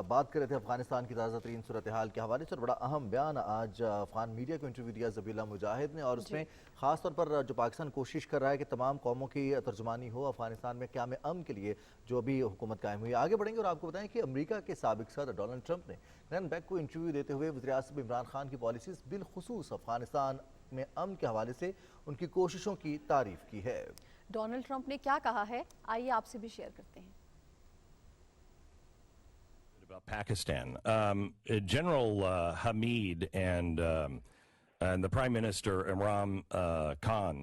A: بات کر رہے تھے افغانستان کی تازہ ترین صورتحال کے حوالے سے. اور بڑا اہم بیان آج افغان میڈیا کو انٹرویو دیا ذبیح اللہ مجاہد نے اور اس میں خاص طور پر جو پاکستان کوشش کر رہا ہے کہ تمام قوموں کی ترجمانی ہو افغانستان میں قیام امن کے لیے جو بھی حکومت قائم ہوئی. آگے بڑھیں گے اور آپ کو بتائیں کہ امریکہ کے سابق صدر ڈونلڈ ٹرمپ نے گلین بیک کو انٹرویو دیتے ہوئے وزیر اعظم عمران خان کی پالیسیز بالخصوص افغانستان میں امن کے حوالے سے ان کی کوششوں کی تعریف کی ہے.
B: ڈونلڈ ٹرمپ نے کیا کہا ہے آئیے آپ سے بھی شیئر کرتے ہیں.
K: About Pakistan, General Hamid and the Prime Minister Imran Khan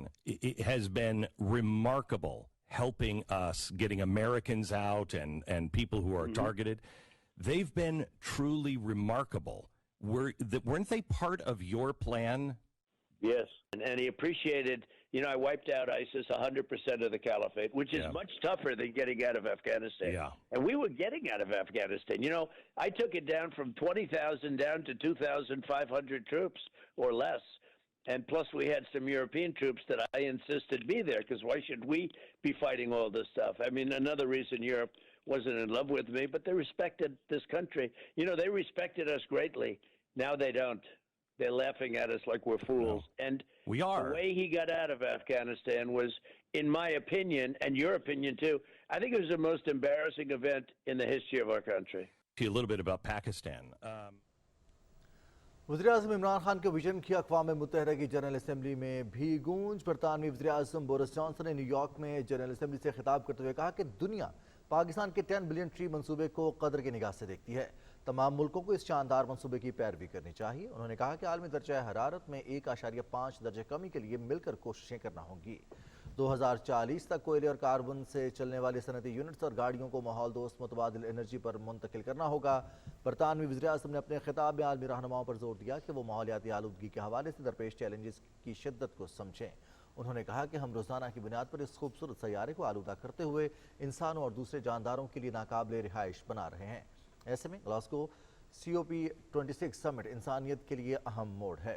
K: has been remarkable helping us, getting Americans out and people who are targeted. They've been truly remarkable. Weren't they part of your plan?
L: Yes, and he appreciated, I wiped out ISIS 100% of the caliphate, which is much tougher than getting out of Afghanistan.
K: Yeah.
L: And we were getting out of Afghanistan. I took it down from 20,000 down to 2,500 troops or less. And plus we had some European troops that I insisted be there, because why should we be fighting all this stuff? I mean, another reason Europe wasn't in love with me, but they respected this country. They respected us greatly. Now they don't. They're laughing at us like we're fools. No, and
K: we are.
L: The way he got out of Afghanistan was, in my opinion, and your opinion too, I think it was the most embarrassing event in the history of our country.
K: A little bit about Pakistan.
A: وزیر اعظم عمران خان کے vision کی اقوام متحدہ کی general assembly میں بھی گونج. برطانوی وزیر اعظم بورس جانسن نے نیو یارک میں جنرل اسمبلی سے خطاب کرتے ہوئے کہا کہ دنیا پاکستان کے 10 بلین ٹری منصوبے کو قدر کی نگاہ سے دیکھتی ہے. तमाम मुल्कों को इस शानदार मंसूबे की पैरवी करनी चाहिए। उन्होंने कहा कि आलमी दर्जा हरारत में 1.5 दर्जे कमी के लिए मिलकर कोशिशें करना होंगी। 2040 तक कोयले और कार्बन से चलने वाली सनती यूनिट्स और गाड़ियों को माहौल दोस्त मुतबादिल एनर्जी पर मुंतकिल करना होगा। बरतानवी वज़ीर-ए-आज़म ने अपने खिताब में आलमी रहनुमाओं पर जोर दिया कि वो माहौलियाती आलूदगी के हवाले से दरपेश चैलेंजेस की शिद्दत को समझें। उन्होंने कहा कि हम रोज़ाना की बुनियाद पर इस खूबसूरत सैयारे को आलूदा करते हुए इंसानों और दूसरे जानदारों के लिए नाकाबिले रिहाइश बना रहे हैं। ऐसे में ग्लासगो COP26 समिट इंसानियत के लिए अहम मोड़ है।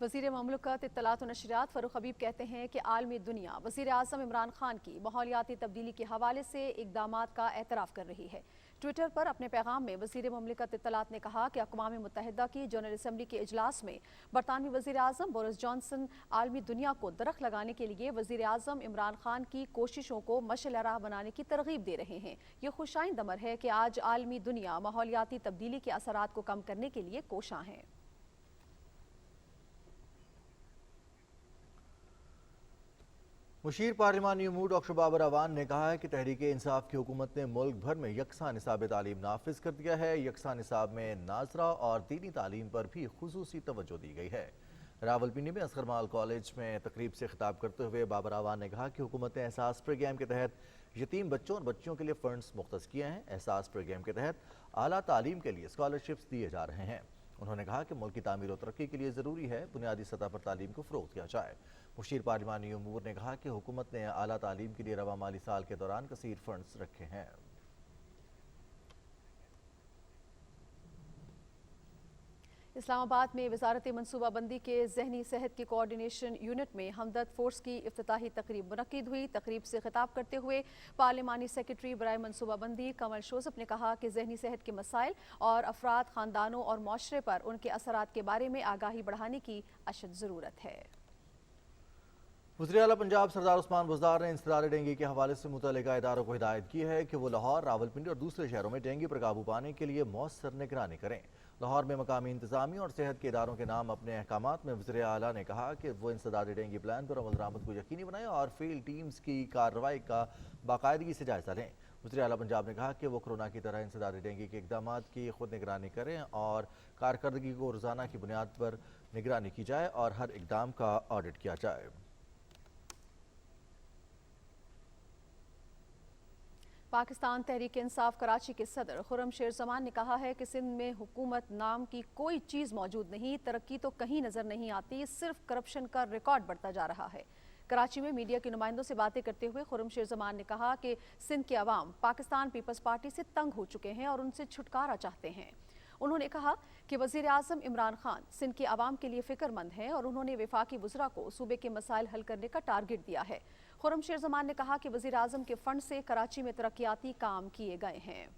B: वज़ीर ममलकत इत्तलात और नशरियात फ़ारूक हबीब कहते हैं कि आलमी दुनिया वज़ीर आज़म इमरान खान की माहौलियाती तब्दीली के हवाले से इक़दामात का एतराफ़ कर रही है। ट्विटर पर अपने पैगाम में वज़ीर ममलकत इत्तलात ने कहा कि अक़वाम मुत्तहिदा की जनरल असम्बली के इजलास में बरतानवी वज़ीर आज़म बोरिस जॉनसन आलमी दुनिया को दरख्त लगाने के लिए वज़ीर आज़म इमरान खान की कोशिशों को मशअल राह बनाने की तरग़ीब दे रहे हैं। ये खुशाइंद अमर है कि आज आलमी दुनिया माहौलियाती तब्दीली के असरात को कम करने के लिए कोशां है।
A: मुशीर पार्लिमानी उमूर डॉक्टर बाबर अवान ने कहा है कि तहरीक इंसाफ की हुकूमत ने मुल्क भर में यकसा निसाब तालीम नाफिज कर दिया है। यकसा निसाब में नाजरा और दीनी तालीम पर भी खुसूसी तवज्जो दी गई है। रावलपिंडी में असगर माल कॉलेज में तकरीब से खिताब करते हुए बाबर अवान ने कहा कि हुकूमत ने एहसास प्रोग्राम के तहत यतीम बच्चों और बच्चियों के लिए फंड्स मुख्तस किए हैं। एहसास प्रोग्राम के तहत आला तालीम के लिए स्कॉलरशिप्स दिए जा रहे हैं। उन्होंने कहा कि मुल्क की तामीर और तरक्की के लिए ज़रूरी है बुनियादी सतह पर तालीम को फ़रोग़ दिया जाए। मुशीर पार्लिमानी उमूर ने कहा कि हुकूमत ने आला तालीम के लिए रवा माली साल के दौरान कसीर फंड्स रखे हैं।
B: इस्लामाबाद में वजारत मनसूबाबंदी के ज़हनी सेहत की कोऑर्डिनेशन यूनिट में हमदर्द फोर्स की इफ्तिताही तकरीब मुनक्किद हुई। तकरीब से खिताब करते हुए पार्लिमानी सेक्रेटरी बराए मनसूबाबंदी कमल शोज़फ ने कहा कि ज़हनी सेहत के मसाइल और अफराद, ख़ानदानों और माशरे पर उनके असरात के बारे में आगाही बढ़ाने की अशद ज़रूरत है।
A: वज़ीर आला पंजाब सरदार उस्मान बुज़दार ने इंसदाद डेंगू के हवाले से मुतल्लिका इदारों को हिदायत की है कि वो लाहौर, रावलपिंडी और दूसरे शहरों में डेंगू पर काबू पाने के लिए मौसर निगरानी करें। लाहौर में मकामी इंतजामी और सेहत के इदारों के नाम अपने अहकामात में वज़ीर आला ने कहा कि वो इंसदाद डेंगू प्लान पर अमल दरामद को यकीनी बनाएं और फील्ड टीम्स की कार्रवाई का बाकायदगी से जायजा लें। वज़ीर आला पंजाब ने कहा कि वो कोरोना की तरह इंसदाद डेंगू के इक़दामात की खुद निगरानी करें और कारकर्दगी को रोज़ाना की बुनियाद पर निगरानी की जाए और हर इक़दाम का ऑडिट किया जाए।
B: पाकिस्तान तहरीक इंसाफ कराची के सदर खुर्रम शेर जमान ने कहा है कि सिंध में हुकूमत नाम की कोई चीज़ मौजूद नहीं, तरक्की तो कहीं नज़र नहीं आती, सिर्फ करप्शन का रिकॉर्ड बढ़ता जा रहा है। कराची में मीडिया के नुमाइंदों से बातें करते हुए खुर्रम शेर जमान ने कहा कि सिंध के अवाम पाकिस्तान पीपल्स पार्टी से तंग हो चुके हैं और उनसे छुटकारा चाहते हैं। उन्होंने कहा कि वज़ीर आज़म इमरान खान सिंध के अवाम के लिए फ़िक्रमंद हैं और उन्होंने वफाकी वज़रा को सूबे के मसाइल हल करने का टारगेट दिया है। खुर्रम शेर जमान ने कहा कि वज़ीर आज़म के फंड से कराची में तरक्याती काम किए गए हैं।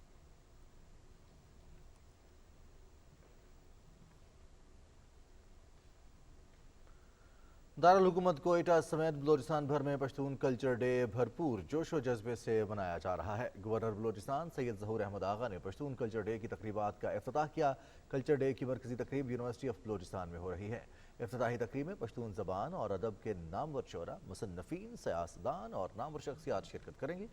A: दारुल हुकूमत कोयटा समेत बलोचिस्तान भर में पश्तून कल्चर डे भरपूर जोश व जज्बे से मनाया जा रहा है। गवर्नर बलोचिस्तान सैयद ज़हूर अहमद आगा ने पश्तून कल्चर डे की तकरीबात का इफ्तिताह किया। कल्चर डे की मरकजी तकरीब यूनिवर्सिटी ऑफ बलोचिस्तान में हो रही है। इफ्तिताही तकरीब में पश्तून ज़बान और अदब के नामवर शोरा, मुसन्नफ़ीन, सियासतदान और नामवर शख्सियात शिरकत करेंगे।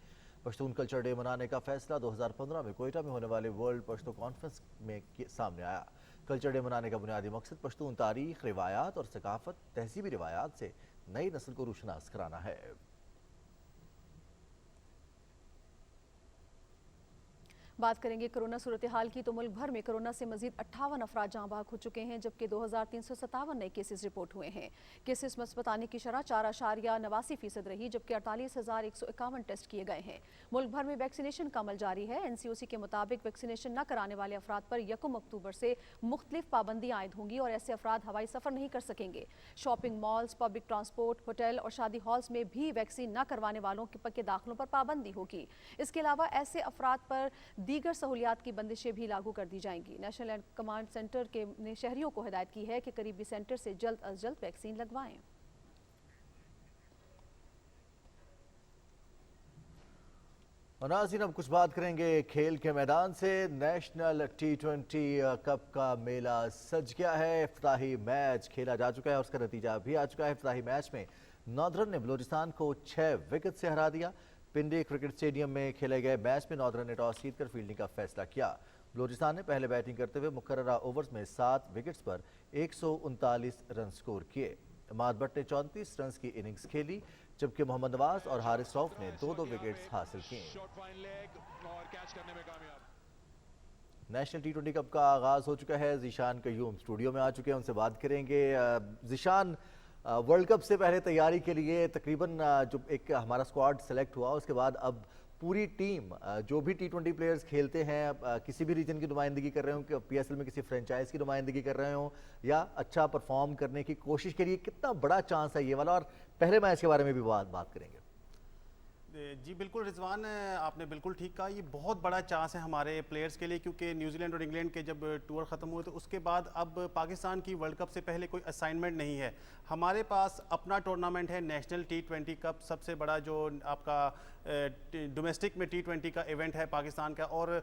A: पश्तून कल्चर डे मनाने का फैसला 2015 में कोयटा में होने वाले वर्ल्ड पश्तो कॉन्फ्रेंस में सामने आया। कल्चर डे मनाने का बुनियादी मकसद पश्तून तारीख, रिवायात और सकाफत, तहजीबी रिवायात से नई नस्ल को रूशनास कराना है।
B: बात करेंगे कोरोना सूरत हाल की तो मुल्क भर में कोरोना से मजीद 58 अफराद जहाँ भाग हो चुके हैं, जबकि 2357 नए केसेस रिपोर्ट हुए हैं। केसेस मस्बत आने की शरह 4.89% रही, जबकि 48,151 टेस्ट किए गए हैं। मुल्क भर में वैक्सीनेशन का अमल जारी है। NCOC के मुताबिक वैक्सीनेशन न कराने वाले अफराद पर 1 अक्टूबर से मुख्तलिफ पाबंदियाँ आयद होंगी और ऐसे अफराद हवाई सफ़र नहीं कर सकेंगे। Shopping malls, public transport, hotel और शादी हॉल्स में भी वैक्सीन न करवाने वालों के दाखिलों पर पाबंदी होगी। इसके अलावा ऐसे अफराद पर दीगर सहूलियात की बंदिशें भी लागू कर दी जाएंगी। नेशनल एंड कमांड सेंटर ने शहरियों को हिदायत की है कि करीबी सेंटर से जल्द अज जल्द वैक्सीन लगवाएं।
A: और नाज़रीन, अब कुछ बात करेंगे खेल के मैदान से। नेशनल T20 कप का मेला सज गया है। इफ्तिताही मैच खेला जा चुका है और उसका नतीजा भी आ चुका है। इफ्तिताही मैच में नॉर्दर्न ने बलोचिस्तान को 6 विकेट से हरा दिया। पिंडी क्रिकेट स्टेडियम में खेले गए मैच में नॉर्दर्न ने टॉस जीतकर फील्डिंग का फैसला किया। बलूचिस्तान ने पहले बैटिंग करते हुए मुकर्ररा ओवर्स में 7 विकेट्स पर 139 रन स्कोर किए। इमाद भट्ट ने 34 रन की इनिंग्स खेली, जबकि मोहम्मद नवाज और हारिस रऊफ ने 2-2 विकेट्स हासिल किए। नेशनल टी20 कप का आगाज हो चुका है। ज़ीशान कयूम स्टूडियो में आ चुके हैं, उनसे बात करेंगे। ज़ीशान, वर्ल्ड कप से पहले तैयारी के लिए तकरीबन जो एक हमारा स्क्वाड सेलेक्ट हुआ, उसके बाद अब पूरी टीम जो भी टी20 प्लेयर्स खेलते हैं, किसी भी रीजन की नुमाइंदगी कर रहे हो, पीएसएल में किसी फ्रेंचाइज की नुमाइंदगी कर रहे हो या अच्छा परफॉर्म करने की कोशिश करिए, कितना बड़ा चांस है ये वाला? और पहले मैच के बारे में भी बात करेंगे।
M: जी बिल्कुल रिजवान, आपने बिल्कुल ठीक कहा। ये बहुत बड़ा चांस है हमारे प्लेयर्स के लिए, क्योंकि न्यूजीलैंड और इंग्लैंड के जब टूर ख़त्म हुए तो उसके बाद अब पाकिस्तान की वर्ल्ड कप से पहले कोई असाइनमेंट नहीं है। हमारे पास अपना टूर्नामेंट है नेशनल टी20 कप, सबसे बड़ा जो आपका डोमेस्टिक में टी20 का इवेंट है पाकिस्तान का। और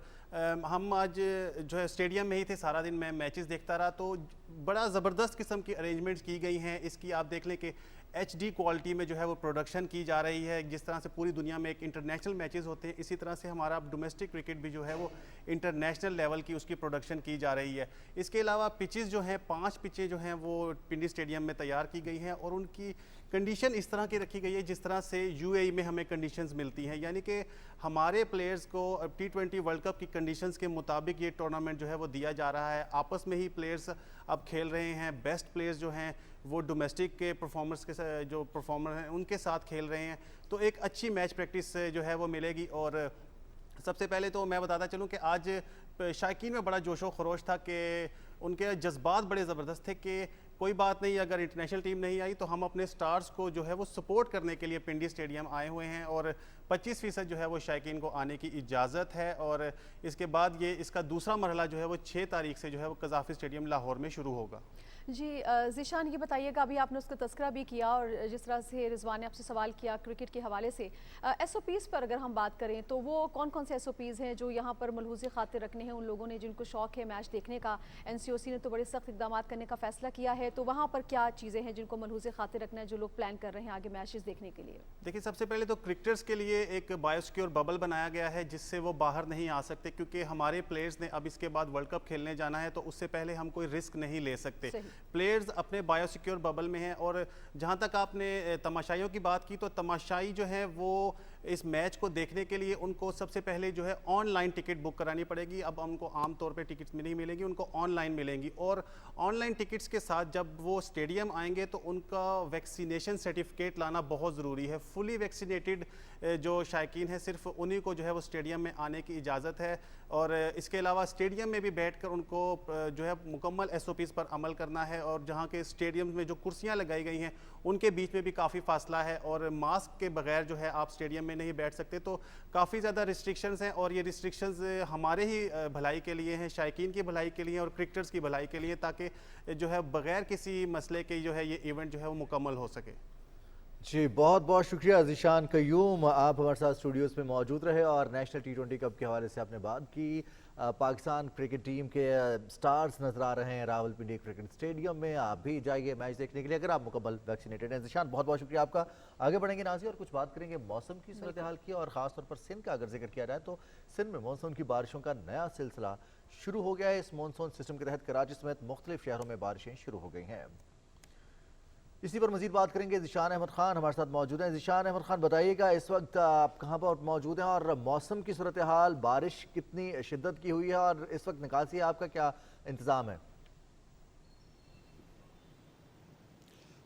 M: हम आज जो है स्टेडियम में ही थे सारा दिन, मैं मैचेस देखता रहा, तो बड़ा ज़बरदस्त किस्म की अरेंजमेंट्स की गई हैं। इसकी आप देख लें कि HD क्वालिटी में जो है वो प्रोडक्शन की जा रही है। जिस तरह से पूरी दुनिया में एक इंटरनेशनल मैचेस होते हैं, इसी तरह से हमारा डोमेस्टिक क्रिकेट भी जो है वो इंटरनेशनल लेवल की उसकी प्रोडक्शन की जा रही है। इसके अलावा पिचेस जो हैं, 5 पिचें जो हैं वो पिंडी स्टेडियम में तैयार की गई हैं और उनकी कंडीशन इस तरह की रखी गई है जिस तरह से UAE में हमें कंडीशंस मिलती हैं, यानी कि हमारे प्लेयर्स को टी20 वर्ल्ड कप की कंडीशंस के मुताबिक ये टूर्नामेंट जो है वो दिया जा रहा है। आपस में ही प्लेयर्स अब खेल रहे हैं। बेस्ट प्लेयर्स जो हैं वो डोमेस्टिक के परफॉर्मर्स के जो परफॉर्मर हैं उनके साथ खेल रहे हैं, तो एक अच्छी मैच प्रैक्टिस जो है वो मिलेगी। और सबसे पहले तो मैं बताता चलूँ कि आज शायकीन में बड़ा जोशो खरोश था कि उनके जज्बात बड़े ज़बरदस्त थे कि कोई बात नहीं, अगर इंटरनेशनल टीम नहीं आई तो हम अपने स्टार्स को जो है वो सपोर्ट करने के लिए पिंडी स्टेडियम आए हुए हैं और 25% जो है वो शायकीन को आने की इजाज़त है। और इसके बाद ये इसका दूसरा मरहला जो है वो 6 तारीख से जो है वो कज़ाफ़ी स्टेडियम लाहौर में शुरू होगा।
B: जी ज़ीशान, ये बताइएगा, अभी आपने उसका तस्करा भी किया और जिस तरह से रिजवान ने आपसे सवाल किया क्रिकेट के हवाले से, SOPs पर अगर हम बात करें तो वो कौन कौन से SOPs हैं जो यहाँ पर मलहूज़ खातिर रखने हैं उन लोगों ने जिनको शौक़ है मैच देखने का? NCOC ने तो बड़े सख्त इक़दाम करने का फ़ैसला किया है, तो वहाँ पर क्या चीज़ें हैं जिनको मलहूज़ खातिर रखना है जो लोग प्लान कर रहे हैं आगे मैचेस देखने के लिए?
M: देखिए, सबसे पहले तो क्रिकेटर्स के लिए एक बायोसिक्योर बबल बनाया गया है जिससे वो बाहर नहीं आ सकते, क्योंकि हमारे प्लेयर्स ने अब इसके बाद वर्ल्ड कप खेलने जाना है तो उससे पहले हम कोई रिस्क नहीं ले सकते। प्लेयर्स अपने बायोसिक्योर बबल में हैं। और जहाँ तक आपने तमाशाइयों की बात की, तो तमाशाई जो है वो इस मैच को देखने के लिए उनको सबसे पहले जो है ऑनलाइन टिकट बुक करानी पड़ेगी। अब उनको आम तौर पे टिकट्स नहीं मिलेंगी, उनको ऑनलाइन मिलेंगी। और ऑनलाइन टिकट्स के साथ जब वो स्टेडियम आएंगे तो उनका वैक्सीनेशन सर्टिफिकेट लाना बहुत ज़रूरी है। फुली वैक्सीनेटेड जो शायकीन है सिर्फ उन्हीं को जो है वो स्टेडियम में आने की इजाज़त है। और इसके अलावा स्टेडियम में भी बैठकर उनको जो है मुकम्मल SOPs पर अमल करना है। और जहाँ के स्टेडियम में जो कुर्सियाँ लगाई गई हैं उनके बीच में भी काफ़ी फासला है और मास्क के बगैर जो है आप स्टेडियम में नहीं बैठ सकते। तो काफ़ी ज़्यादा रिस्ट्रिक्शंस हैं और ये रिस्ट्रिक्शंस हमारे ही भलाई के लिए हैं, शायकीन की भलाई के लिए और क्रिकेटर्स की भलाई के लिए, ताकि जो है बगैर किसी मसले के जो है ये इवेंट जो है वो मुकम्मल हो सके।
A: जी बहुत बहुत शुक्रिया ज़ीशान कयूम, आप हमारे साथ स्टूडियोज़ में मौजूद रहे और नेशनल टी20 कप के हवाले से आपने बात की। पाकिस्तान क्रिकेट टीम के स्टार्स नजर आ रहे हैं रावलपिंडी क्रिकेट स्टेडियम में, आप भी जाइए मैच देखने के लिए अगर आप मुकम्मल वैक्सीनेटेड हैं। ज़ीशान बहुत बहुत शुक्रिया आपका। आगे बढ़ेंगे नाज़ी और कुछ बात करेंगे मौसम की सूरत हाल की, और ख़ासतौर पर सिंध का अगर जिक्र किया जाए तो सिंध में मानसून की बारिशों का नया सिलसिला शुरू हो गया है। इस मानसून सिस्टम के तहत कराची समेत मुख्तलिफ शहरों में बारिशें शुरू हो गई हैं। इसी पर मजीद बात करेंगे, ज़ीशान अहमद खान हमारे साथ मौजूद हैं। ज़ीशान अहमद खान, बताइएगा इस वक्त आप कहाँ पर मौजूद हैं और मौसम की सूरत हाल, बारिश कितनी शिद्दत की हुई है और इस वक्त निकासी आपका क्या इंतज़ाम है?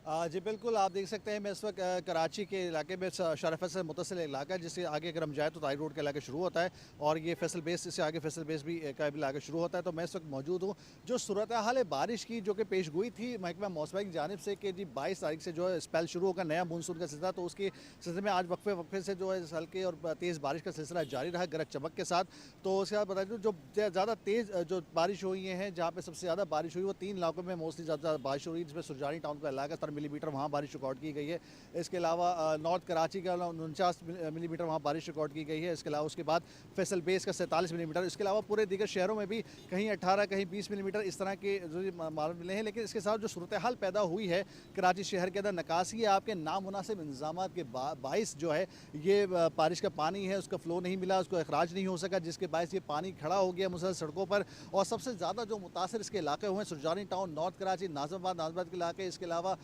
N: जी बिल्कुल, आप देख सकते हैं मैं इस वक्त कराची के इलाके में शरफत से मुतसिल इलाका है, जिससे आगे अगर हम जाए तो ताई रोड का इलाका शुरू होता है और ये फैसल बेस, इससे आगे फैसल बेस भी का इलाका शुरू होता है। तो मैं इस वक्त मौजूद हूँ जो सूरत हाल है बारिश की, जो कि पेश गोई थी महकमा मौसम की जानिब से कि जी 22 तारीख से जो है स्पेल शुरू होगा नया मानसून का सिलसिला, तो उसके सिलसिले में आज वक्फे से जो है हल्के और तेज़ बारिश का सिलसिला जारी रहा गरज चमक के साथ। तो उसके बाद बता दूँ जो ज़्यादा तेज़ जो बारिश हुई हैं, जहाँ पर सबसे ज़्यादा बारिश हुई वो 3 इलाकों में मोस्टली ज़्यादा बारिश हुई, जिसमें सुरजानी टाउन का इलाका ملی میٹر وہاں بارش ریکارڈ کی گئی ہے. اس کے علاوہ نارتھ کراچی کا 49 ملی میٹر وہاں بارش ریکارڈ کی گئی ہے. اس کے علاوہ اس کے بعد فیصل بیس کا 47 ملی میٹر. اس کے علاوہ پورے دیگر شہروں میں بھی کہیں 18 کہیں 20 ملی میٹر اس طرح کے معلوم ملے ہیں. لیکن اس کے ساتھ جو صورتحال پیدا ہوئی ہے کراچی شہر کے اندر نکاسی آپ کے نامناسب انتظامات کے باعث جو ہے یہ بارش کا پانی ہے اس کا فلو نہیں ملا, اس کو اخراج نہیں ہو سکا, جس کے باعث یہ پانی کھڑا ہو گیا مسلسل سڑکوں پر. اور سب سے زیادہ جو متاثر اس کے علاقے ہوئے ہیں سرجانی ٹاؤن, نارتھ کراچی, ناظم آباد کے علاقے, اس کے علاوہ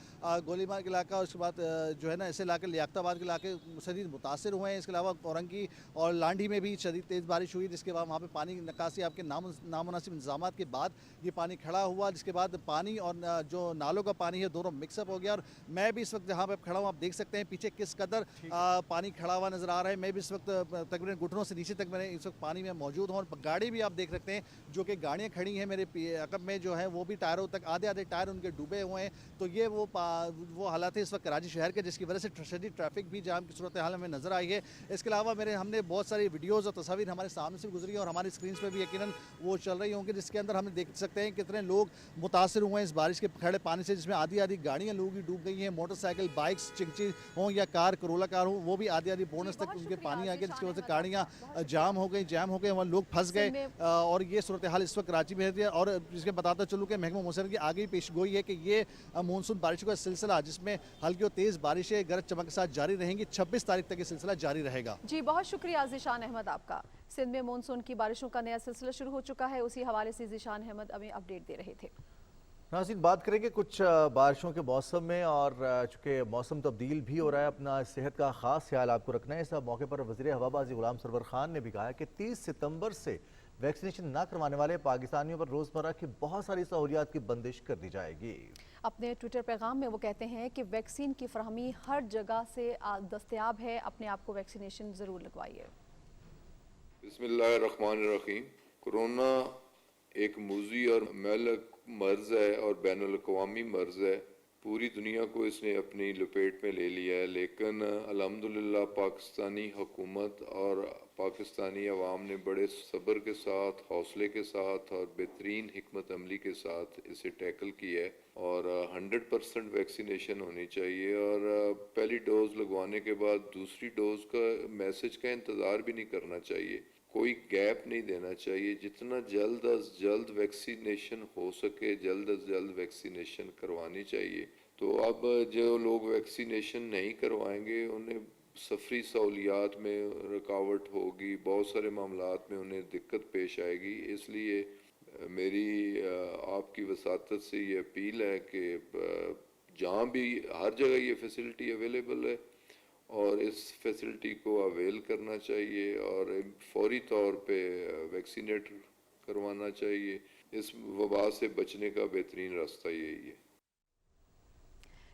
N: گولی مار کے علاقہ, اس کے بعد جو ہے نا ایسے علاقے لیاقت آباد کے علاقے شدید متاثر ہوئے ہیں. اس کے علاوہ اورنگی اور لانڈھی میں بھی شدید تیز بارش ہوئی, جس کے بعد وہاں پہ پانی نکاسی آپ کے نامناسب انتظامات کے بعد یہ پانی کھڑا ہوا, جس کے بعد پانی اور جو نالوں کا پانی ہے دونوں مکس اپ ہو گیا. اور میں بھی اس وقت جہاں پہ کھڑا ہوں آپ دیکھ سکتے ہیں پیچھے کس قدر پانی کھڑا ہوا نظر آ رہا ہے. میں بھی اس وقت تقریباً گھٹنوں سے نیچے تک میں اس وقت پانی میں موجود ہوں. اور گاڑی بھی آپ دیکھ سکتے ہیں جو کہ گاڑیاں کھڑی ہیں میرے عقب میں جو ہیں وہ بھی ٹائروں تک آدھے ٹائر ان کے ڈوبے ہوئے ہیں. تو یہ وہ حالات ہے اس وقت کراچی شہر کے, جس کی وجہ سے شدید ٹریفک بھی جام کی صورتحال ہمیں نظر آئی ہے. اس کے علاوہ ہم نے بہت ساری ویڈیوز اور تصاویر ہمارے سامنے سے گزری اور ہماری اسکرینس پہ بھی یقیناً وہ چل رہی ہوں گی, جس کے اندر ہم دیکھ سکتے ہیں کتنے لوگ متاثر ہوئے ہیں اس بارش کے کھڑے پانی سے, جس میں آدھی گاڑیاں لوگوں کی ڈوب گئی ہیں. موٹر سائیکل, بائکس, چنگچی ہوں یا کار, کرولا کار ہوں, وہ بھی آدھی بونس تک ان کے پانی آ گیا, جس کی وجہ سے گاڑیاں جام ہو گئی, وہاں لوگ پھنس گئے. اور یہ صورتحال اس وقت کراچی میں ہے. اور اس کے بتاتا چلوں کہ محکمہ موسم کی آگے پیش گوئی ہے کہ یہ مونسون بارشوں کا سلسلہ جس میں ہلکی اور تیز بارشیں گرج چمک کے ساتھ جاری رہیں گی, 26 تاریخ تک یہ سلسلہ جاری رہے گا.
B: جی بہت شکریہ ذیشان احمد آپ کا. سندھ میں مونسون کی بارشوں کا نیا سلسلہ شروع ہو چکا ہے, اسی حوالے سے ذیشان احمد ہمیں اپڈیٹ دے رہے تھے.
A: ناظرین بات کریں گے کچھ بارشوں کے موسم میں, اور چونکہ موسم تبدیل بھی ہو رہا ہے اپنا صحت کا خاص خیال آپ کو رکھنا ہے. اس موقع پر وزیر ہوابازی غلام سرور خان نے بھی کہا کہ 30 ستمبر سے ویکسینیشن نہ کروانے والے پاکستانیوں پر روزمرہ کی بہت ساری سہولیات کی بندش کر دی جائے گی.
B: اپنے ٹویٹر پیغام میں وہ کہتے ہیں کہ ویکسین کی فراہمی ہر جگہ سے دستیاب ہے, اپنے آپ کو ویکسینیشن ضرور لگوائیے.
O: بسم اللہ الرحمن الرحیم. کورونا ایک موذی اور مہلک مرض ہے اور بین الاقوامی مرض ہے. پوری دنیا کو اس نے اپنی لپیٹ میں لے لیا ہے, لیکن الحمدللہ پاکستانی حکومت اور پاکستانی عوام نے بڑے صبر کے ساتھ, حوصلے کے ساتھ اور بہترین حکمت عملی کے ساتھ اسے ٹیکل کیا ہے. اور 100% ویکسینیشن ہونی چاہیے, اور پہلی ڈوز لگوانے کے بعد دوسری ڈوز کا میسج کا انتظار بھی نہیں کرنا چاہیے, کوئی گیپ نہیں دینا چاہیے. جتنا جلد از جلد ویکسینیشن ہو سکے جلد از جلد ویکسینیشن کروانی چاہیے. تو اب جو لوگ ویکسینیشن نہیں کروائیں گے انہیں سفری سہولیات میں رکاوٹ ہوگی, بہت سارے معاملات میں انہیں دقت پیش آئے گی. اس لیے میری آپ کی وساطت سے یہ اپیل ہے کہ جہاں بھی ہر جگہ یہ فیسلٹی اویلیبل ہے اور اس فیسلٹی کو اویل کرنا چاہیے اور فوری طور پہ ویکسینیٹ کروانا چاہیے. اس وبا سے بچنے کا بہترین راستہ یہی ہے.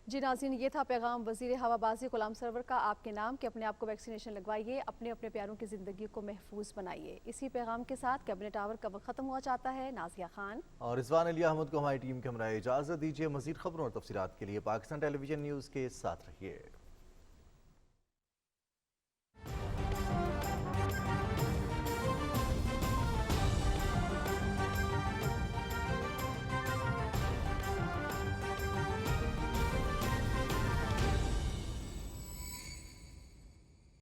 B: جی ناظرین, یہ تھا پیغام وزیر ہوابازی غلام سرور کا آپ کے نام کہ اپنے آپ کو ویکسینیشن لگوائیے, اپنے پیاروں کی زندگی کو محفوظ بنائیے. اسی پیغام کے ساتھ کیبنٹ آور کا وقت ختم ہوا چاہتا ہے. نازیہ خان
A: اور رضوان علی احمد کو ہماری ٹیم کے ہمراہ اجازت دیجیے. مزید خبروں اور تفصیلات کے لیے پاکستان ٹیلی ویژن نیوز کے ساتھ رہیے.